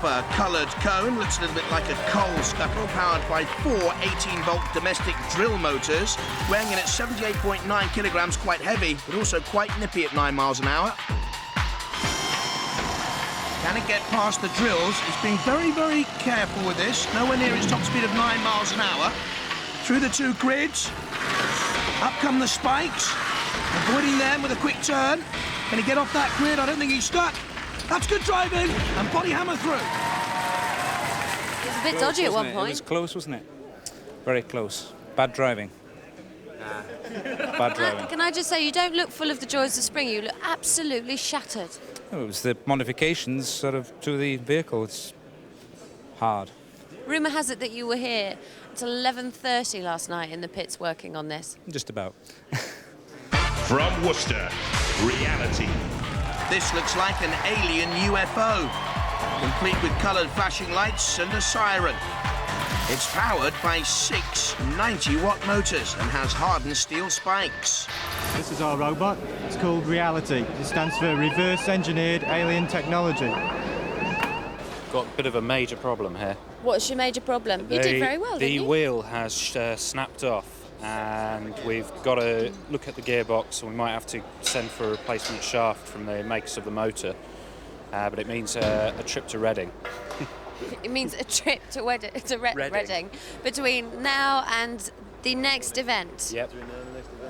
Phillipa coloured cone. Looks a little bit like a coal scuttle, powered by 4 18-volt domestic drill motors, weighing in at 78.9 kilograms, quite heavy, but also quite nippy at 9 miles an hour. Can it get past the drills? It's being very, very careful with this. Nowhere near its top speed of 9 miles an hour. Through the 2 grids. Up come the spikes. Avoiding them with a quick turn. Can he get off that grid? I don't think he's stuck. That's good driving. And body hammer through. It was a bit dodgy at one point. It was close, wasn't it? Very close. Bad driving. Bad driving. Can I just say, you don't look full of the joys of spring. You look absolutely shattered. Oh, it was the modifications sort of to the vehicle. It's hard. Rumour has it that you were here at 11:30 last night in the pits working on this. Just about. From Worcester, reality. This looks like an alien UFO, complete with coloured flashing lights and a siren. It's powered by 6 90-watt motors and has hardened steel spikes. This is our robot. It's called Reality. It stands for Reverse Engineered Alien Technology. Got a bit of a major problem here. What's your major problem? You did very well, didn't you? The wheel has snapped off, and we've got to look at the gearbox, and we might have to send for a replacement shaft from the makers of the motor. But it means a trip to Reading. It means a trip to Reading between now and the next event. Yep.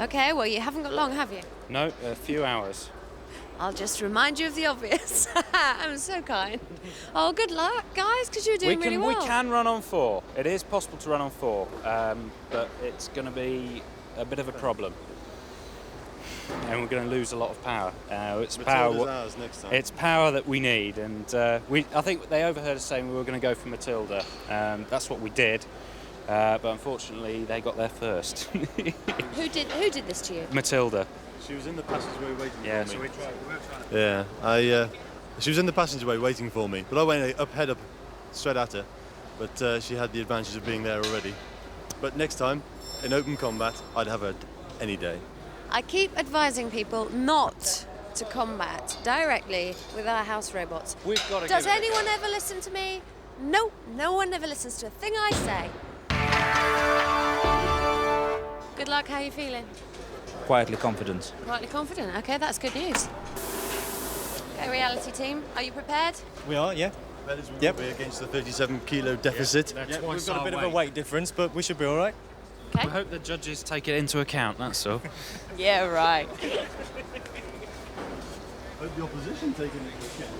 Okay, well, you haven't got long, have you? No, a few hours. I'll just remind you of the obvious. I'm so kind. Oh, good luck, guys, because you're doing really well. We can run on 4. It is possible to run on 4, but it's going to be a bit of a problem. And we're going to lose a lot of power. It's power that we need, and I think they overheard us saying we were going to go for Matilda. That's what we did, but unfortunately they got there first. Who did this to you? Matilda. She was in the passageway waiting for me. Yeah, so she was in the passageway waiting for me, but I went head up straight at her. But she had the advantage of being there already. But next time, in open combat, I'd have her any day. I keep advising people not to combat directly with our house robots. We've got to Does anyone ever listen to me? No, no one ever listens to a thing I say. Good luck, how are you feeling? Quietly confident. Quietly confident, okay, that's good news. Okay, reality team, are you prepared? We are, yeah. Yep. Against the 37-kilo deficit. Yeah, we've got a bit of a weight difference, but we should be all right. Okay. We hope the judges take it into account, that's all. Yeah, right. Hope the opposition take it into account.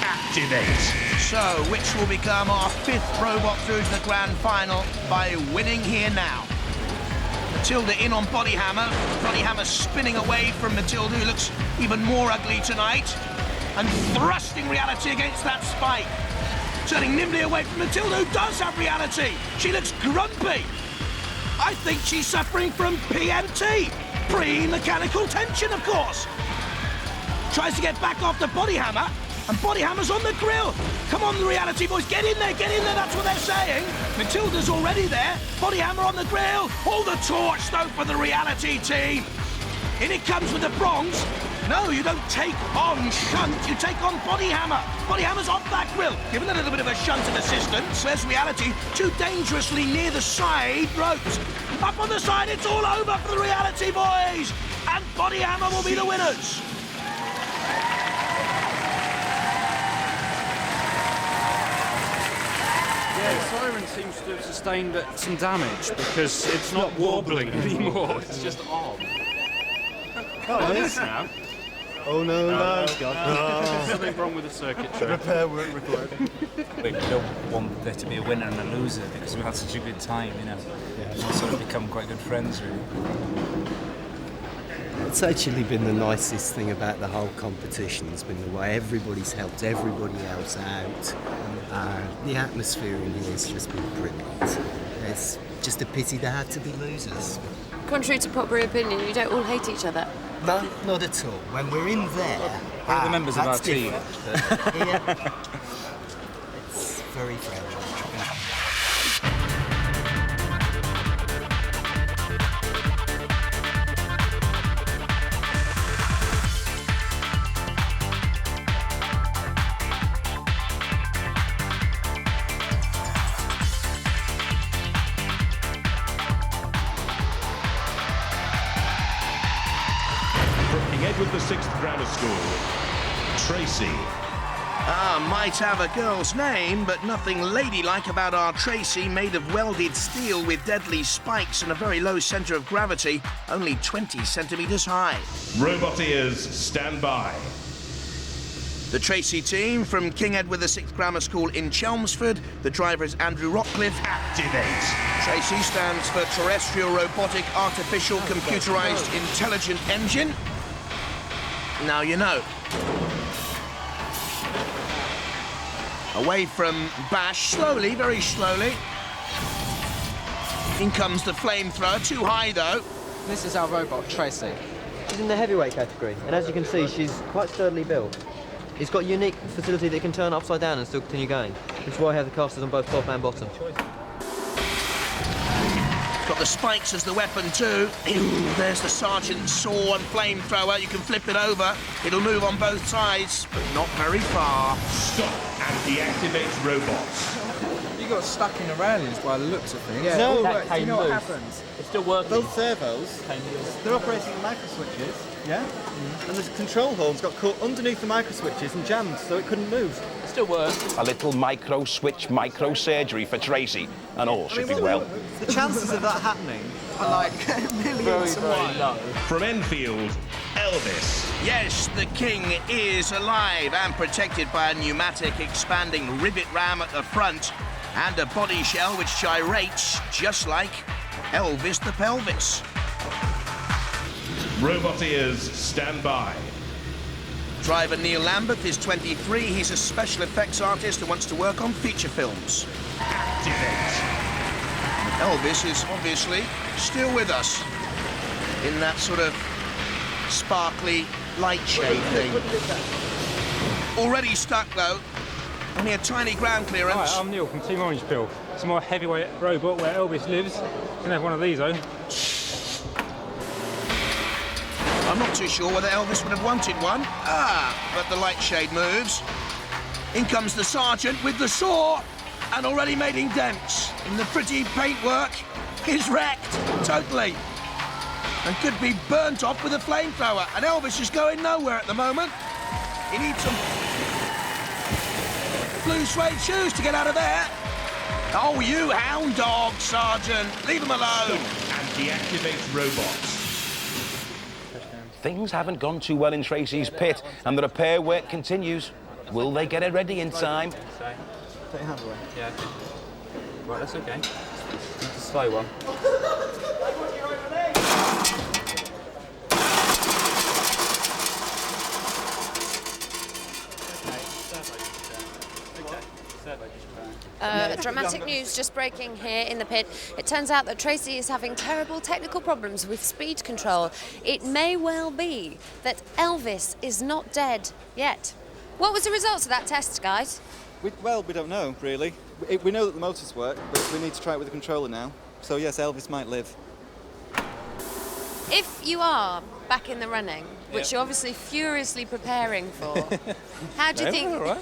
Activate. So, which will become our 5th robot through to the grand final by winning here now? Matilda in on Body Hammer. Body Hammer spinning away from Matilda, who looks even more ugly tonight. And thrusting Reality against that spike. Turning nimbly away from Matilda, who does have Reality. She looks grumpy. I think she's suffering from PMT. Pre-mechanical tension, of course. Tries to get back off the Body Hammer, and Body Hammer's on the grill. Come on, the Reality boys, get in there, that's what they're saying. Matilda's already there, Body Hammer on the grill. All the torch, though, for the Reality team. In it comes with the bronze. No, you don't take on shunt, you take on Body Hammer. Body Hammer's off that grill, given a little bit of a shunt of assistance. There's Reality, too dangerously near the side ropes. Up on the side, it's all over for the Reality boys. And Body Hammer will be the winners. Yeah, the siren seems to have sustained some damage because it's not wobbling anymore, it's just odd. Oh, it is now. Oh no, There's something wrong with the circuit. Repair work required. We don't want there to be a winner and a loser because we had such a good time, you know. We've sort of become quite good friends, really. It's actually been the nicest thing about the whole competition. It's been the way everybody's helped everybody else out. The atmosphere in here has just been brilliant. It's just a pity there had to be losers. Contrary to popular opinion, you don't all hate each other. No, not at all. When we're in there, We're the members of our that's team. different. But here, it's very friendly. King Edward VI Grammar School, Tracy. Might have a girl's name, but nothing ladylike about our Tracy, made of welded steel with deadly spikes and a very low centre of gravity, only 20 centimetres high. Robot ears, stand by. The Tracy team from King Edward VI Grammar School in Chelmsford. The driver is Andrew Rockcliffe. Activate. Tracy stands for Terrestrial Robotic Artificial Computerized Intelligent Engine. Now you know. Away from Bash, slowly, very slowly. In comes the flamethrower, too high though. This is our robot, Tracy. She's in the heavyweight category, and as you can see, she's quite sturdily built. It's got a unique facility that can turn upside down and still continue going, which is why I have the casters on both top and bottom. Got the spikes as the weapon too. Ew, there's the sergeant's saw and flamethrower. You can flip it over. It'll move on both sides, but not very far. Stop and deactivate robots. You got stuck in the railings by the looks of things. Yeah, no, do you know what happens? It's still working. Those servos, they're operating the micro switches, yeah? And the control holes got caught underneath the micro switches and jammed, so it couldn't move. It still works. A little micro switch, micro surgery for Tracy, and all should be well. The chances of that happening are like millions to one. Low. From Enfield, Elvis. Yes, the King is alive and protected by a pneumatic expanding rivet ram at the front and a body shell which gyrates just like Elvis the Pelvis. Robot ears, stand by. Driver Neil Lambeth is 23. He's a special effects artist who wants to work on feature films. Activate. Elvis is obviously still with us in that sort of sparkly light shade thing. Already stuck though. Only a tiny ground clearance. Hi, I'm Neil from Team Orange Pill. It's a more heavyweight robot where Elvis lives. You can have one of these though. I'm not too sure whether Elvis would have wanted one. But the light shade moves. In comes the sergeant with the saw and already making dents. And the pretty paintwork is wrecked totally. And could be burnt off with a flamethrower. And Elvis is going nowhere at the moment. He needs some blue suede shoes to get out of there. Oh, you hound dog, Sergeant. Leave him alone. Stop and deactivate robots. Things haven't gone too well in Tracy's pit, and the repair work continues. Will they get it ready in time? Take your hand away. Yeah. Right, that's okay. It's a slow one. Dramatic news just breaking here in the pit. It turns out that Tracy is having terrible technical problems with speed control. It may well be that Elvis is not dead yet. What was the results of that test, guys? Well, we don't know, really. We know that the motors work, but we need to try it with the controller now. So, yes, Elvis might live. If you are back in the running, which you're obviously furiously preparing for, how do you think? All right.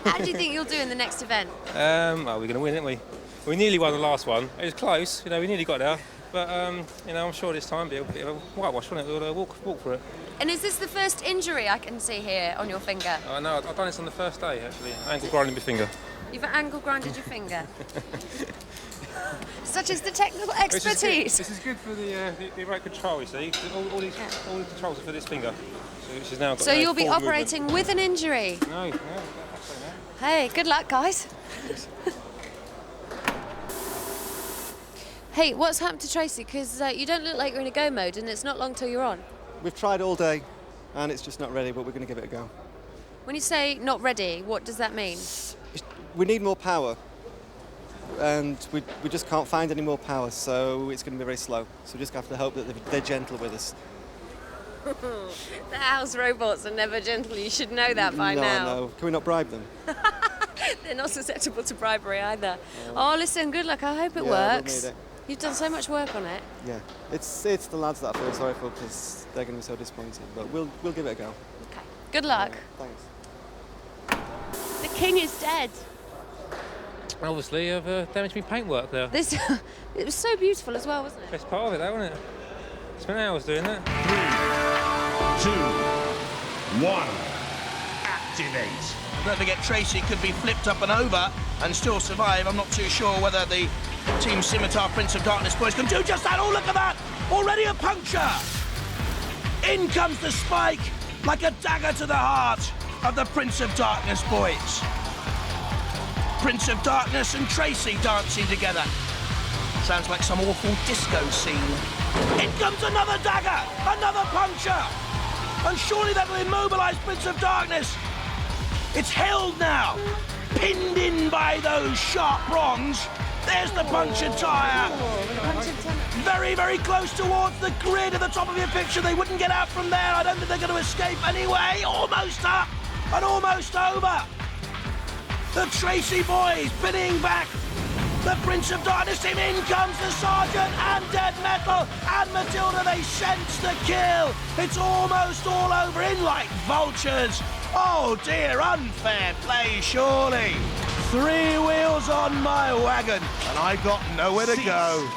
How do you think you'll do in the next event? Well, we're going to win, aren't we? We nearly won the last one. It was close, we nearly got there. But, I'm sure this time it'll be a bit of a whitewash, won't it? We'll walk for it. And is this the first injury I can see here on your finger? Oh, no, I've done this on the first day, actually. Ankle grinding my finger. You've ankle grinded your finger. Such is the technical expertise. This is good for the remote control, you see. All the controls are for this finger. Which is now got So you'll be forward operating movement. with an injury? No, absolutely no. Hey, good luck, guys. Hey, what's happened to Tracy? Because you don't look like you're in a go mode and it's not long till you're on. We've tried all day, and it's just not ready, but we're going to give it a go. When you say not ready, what does that mean? We need more power, and we just can't find any more power, so it's going to be very slow. So we just have to hope that they're gentle with us. The house robots are never gentle. You should know that by now. No. Can we not bribe them? They're not susceptible to bribery either. Oh, listen, good luck. I hope it Yeah, works. we'll need it. You've done so much work on it. Yeah, it's the lads that I feel sorry for because they're going to be so disappointed. But we'll give it a go. Okay. Good luck. Thanks. The king is dead. Obviously, I've damaged my paintwork there. It was so beautiful as well, wasn't it? Best part of it, though, wasn't it? Spent hours doing that. 3, 2, 1. Activate. Don't forget, Tracy could be flipped up and over and still survive. I'm not too sure whether the Team Scimitar Prince of Darkness boys can do just that. Oh, look at that! Already a puncture! In comes the spike like a dagger to the heart of the Prince of Darkness boys. Prince of Darkness and Tracy dancing together. Sounds like some awful disco scene. In comes another dagger, another puncture. And surely that'll immobilise Prince of Darkness. It's held now, pinned in by those sharp prongs. There's the punctured tyre. Very, very close towards the grid at the top of your picture. They wouldn't get out from there. I don't think they're going to escape anyway. Almost up and almost over. The Tracy boys pinning back the Prince of Darkness team. In comes the Sergeant and Dead Metal and Matilda. They sense the kill. It's almost all over, in like vultures. Oh dear, unfair play surely. 3 wheels on my wagon and I got nowhere to go.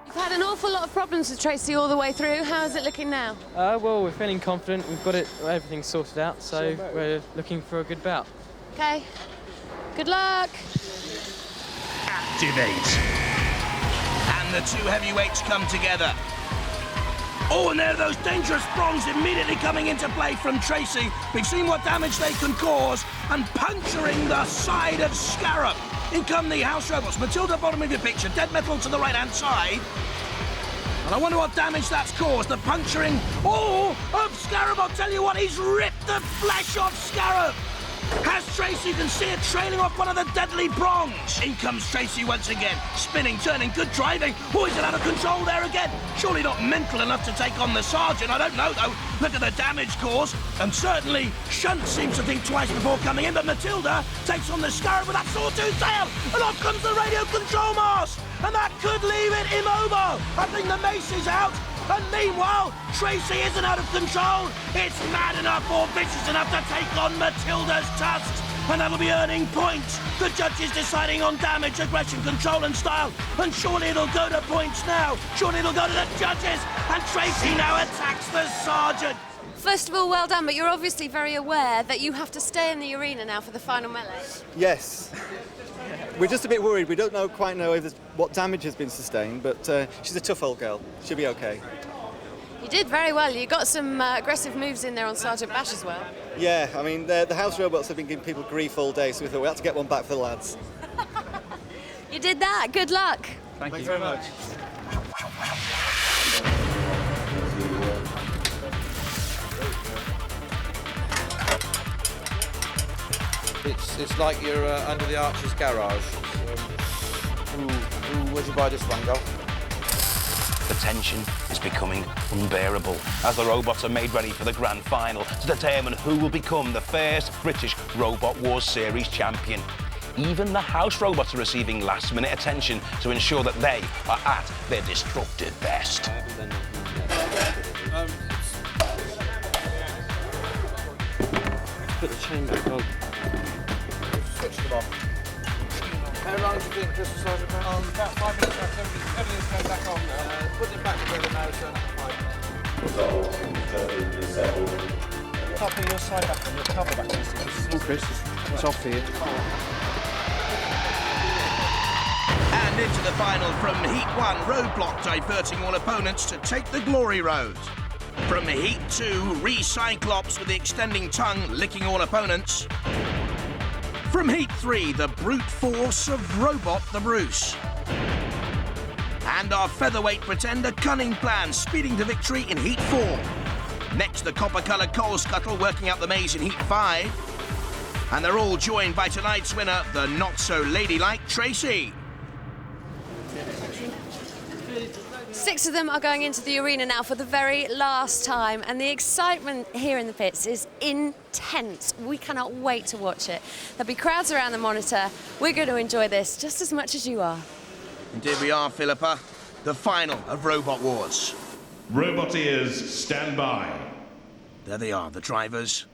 You've had an awful lot of problems with Tracy all the way through. How is it looking now? Well, we're feeling confident. We've got everything sorted out, so we're looking for a good bout. Okay. Good luck. Activate. And the 2 heavyweights come together. Oh, and there are those dangerous prongs immediately coming into play from Tracy. We've seen what damage they can cause, and puncturing the side of Scarab. In come the house robots. Matilda, bottom of your picture. Dead Metal to the right-hand side. And I wonder what damage that's caused. The puncturing, of Scarab. I'll tell you what, he's ripped the flesh off Scarab. Has Tracy, you can see it trailing off one of the deadly prongs. In comes Tracy once again, spinning, turning, good driving. Oh, he's out of control there again. Surely not mental enough to take on the Sergeant. I don't know, though. Look at the damage caused. And certainly, Shunt seems to think twice before coming in, but Matilda takes on the Scarab with that sawtooth tail. And off comes the radio control mast. And that could leave it immobile. I think the mace is out. And meanwhile, Tracy isn't out of control. It's mad enough or vicious enough to take on Matilda's tusks. And that'll be earning points. The judges deciding on damage, aggression, control and style. And surely it'll go to points now. Surely it'll go to the judges. And Tracy now attacks the Sergeant. First of all, well done, but you're obviously very aware that you have to stay in the arena now for the final melee. Yes. We're just a bit worried. We don't quite know what damage has been sustained, but she's a tough old girl. She'll be okay. You did very well. You got some aggressive moves in there on Sergeant Bash as well. Yeah, I mean, the house robots have been giving people grief all day, so we thought we had to get one back for the lads. You did that. Good luck. Thank you very much. It's like you're under the Archer's garage. Where'd you buy this one, Go? The tension is becoming unbearable as the robots are made ready for the grand final to determine who will become the first British Robot Wars Series champion. Even the house robots are receiving last-minute attention to ensure that they are at their destructive best. Put the chain back on. Switch them off. How long do you think, Chris, Sergeant? About 5 minutes after everything's going back on now. Put it back together now, son. Can't put your side back on, your cover back. Oh, Chris, it's off here. And into the final from Heat 1, Roadblock diverting all opponents to take the glory road. From Heat 2, Recyclops with the extending tongue licking all opponents. From Heat 3, the brute force of Robot the Bruce. And our featherweight pretender Cunning Plan speeding to victory in Heat 4. Next, the copper-coloured Coal Scuttle working out the maze in Heat 5. And they're all joined by tonight's winner, the not-so-ladylike Tracy. 6 of them are going into the arena now for the very last time, and the excitement here in the pits is intense. We cannot wait to watch it. There'll be crowds around the monitor. We're going to enjoy this just as much as you are. Indeed we are, Phillipa. The final of Robot Wars. Roboteers, stand by. There they are, the drivers.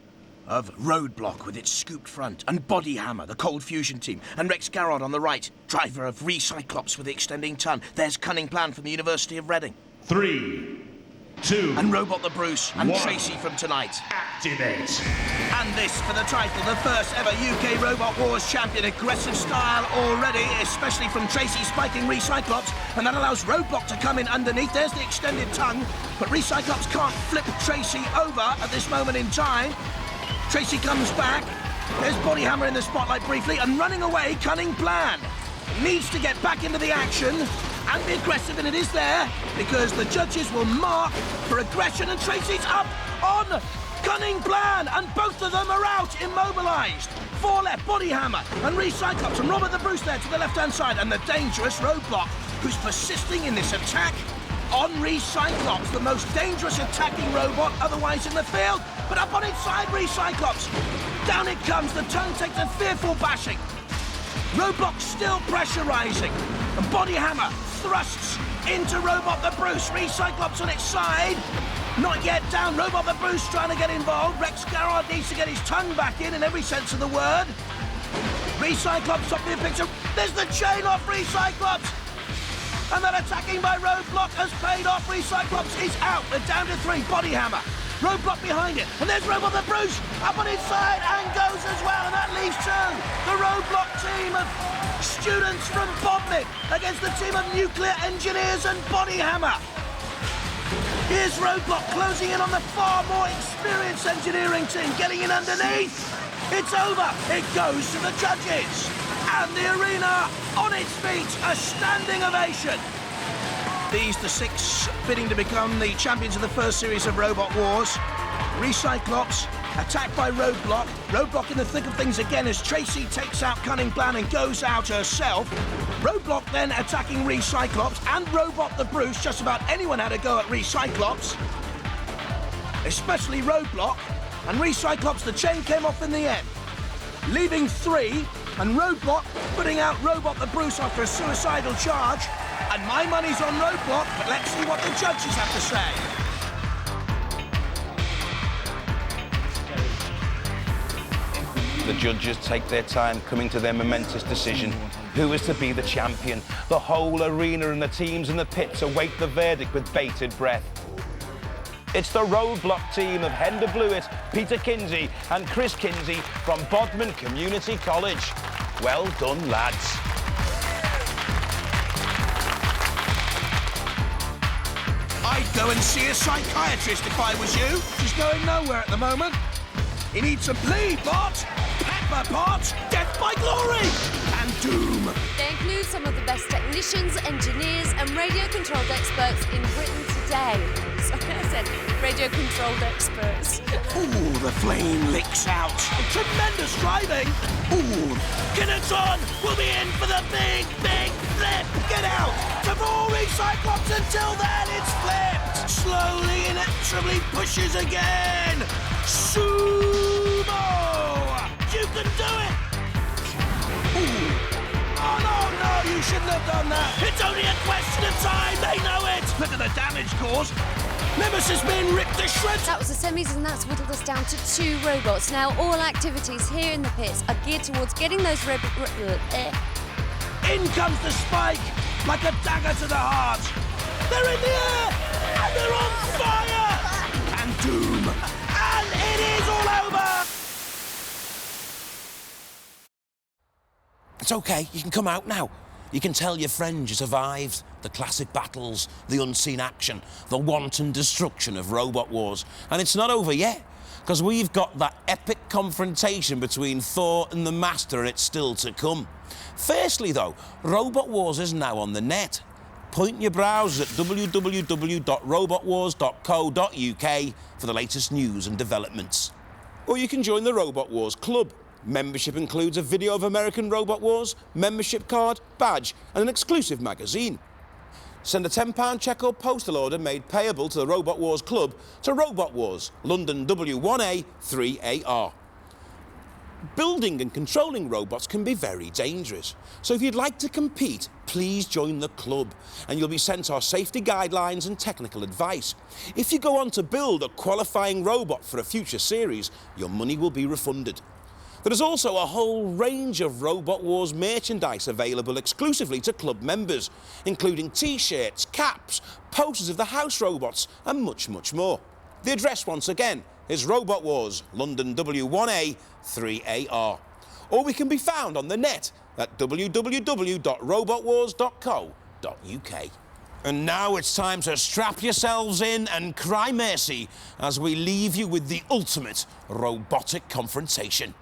of Roadblock with its scooped front, and Body Hammer, the Cold Fusion team, and Rex Garrod on the right, driver of Recyclops with the extending tongue. There's Cunning Plan from the University of Reading. 3, 2, and Robot the Bruce, and 1. Tracy from tonight. Activate. And this for the title, the first ever UK Robot Wars champion. Aggressive style already, especially from Tracy spiking Recyclops, and that allows Roadblock to come in underneath. There's the extended tongue, but Recyclops can't flip Tracy over at this moment in time. Tracy comes back. There's Body Hammer in the spotlight briefly, and running away, Cunning Plan. Needs to get back into the action and be aggressive, and it is there because the judges will mark for aggression, and Tracy's up on Cunning Plan, and both of them are out, immobilised. 4 left, Body Hammer and Recyclops, and Robert the Bruce there to the left-hand side, and the dangerous Roadblock, who's persisting in this attack on Recyclops, the most dangerous attacking robot otherwise in the field, but up on inside Recyclops. Down it comes, the tongue takes a fearful bashing. Roadblock still pressurising, and Body Hammer thrusts into Robot the Bruce. Recyclops on its side, not yet down. Robot the Bruce trying to get involved. Rex Garrod needs to get his tongue back in every sense of the word. Recyclops up the picture. There's the chain off Recyclops. And that attacking by Roadblock has paid off. Recyclops is out. They're down to 3. Body Hammer. Roadblock behind it. And there's Robot the Bruce up on inside and goes as well. And that leaves 2. The Roadblock team of students from Bodmin against the team of nuclear engineers and Body Hammer. Here's Roadblock closing in on the far more experienced engineering team, getting in underneath. It's over. It goes to the judges. And the arena on its feet, a standing ovation. These, the 6 bidding to become the champions of the first series of Robot Wars. Recyclops, attacked by Roadblock. Roadblock in the thick of things again as Tracy takes out Cunning Plan and goes out herself. Roadblock then attacking Recyclops and Robot the Bruce. Just about anyone had a go at Recyclops, especially Roadblock. And Recyclops, the chain came off in the end, leaving 3. And Roadblock putting out Robot the Bruce after a suicidal charge. And my money's on Roadblock, but let's see what the judges have to say. The judges take their time coming to their momentous decision. Who is to be the champion? The whole arena and the teams in the pits await the verdict with bated breath. It's the Roadblock team of Hender Blewett, Peter Kinsey and Chris Kinsey from Bodmin Community College. Well done, lads. I'd go and see a psychiatrist if I was you. She's going nowhere at the moment. He needs some bleed pot, pepper pot, death by glory, and doom. They include some of the best technicians, engineers and radio-controlled experts in Britain today. Sorry, I said radio-controlled experts. Ooh, the flame licks out. Tremendous driving. Ooh, Kinneton will be in for the big, big flip. Get out. Tavor Recyclops until then it's flipped. Slowly, inexorably pushes again. Sumo! You can do it. Ooh. Oh, no, you shouldn't have done that. It's only a question of time. They know it. Look at the damage caused. Nemesis being ripped to shreds. That was the semis, and that's whittled us down to 2 robots. Now, all activities here in the pits are geared towards getting those In comes the spike, like a dagger to the heart. They're in the air, and they're on fire. And doom. And it is all over. It's okay, you can come out now. You can tell your friends you survived the classic battles, the unseen action, the wanton destruction of Robot Wars. And it's not over yet, because we've got that epic confrontation between Thor and the Master, and it's still to come. Firstly, though, Robot Wars is now on the net. Point your browsers at www.robotwars.co.uk for the latest news and developments. Or you can join the Robot Wars Club. Membership includes a video of American Robot Wars, membership card, badge and an exclusive magazine. Send a £10 cheque or postal order made payable to the Robot Wars Club to Robot Wars, London W1A 3AR. building and controlling robots can be very dangerous. So if you'd like to compete, please join the club and you'll be sent our safety guidelines and technical advice. If you go on to build a qualifying robot for a future series, your money will be refunded. There is also a whole range of Robot Wars merchandise available exclusively to club members, including t-shirts, caps, posters of the house robots and much, much more. The address once again is Robot Wars, London W1A 3AR. Or we can be found on the net at www.robotwars.co.uk. And now it's time to strap yourselves in and cry mercy as we leave you with the ultimate robotic confrontation.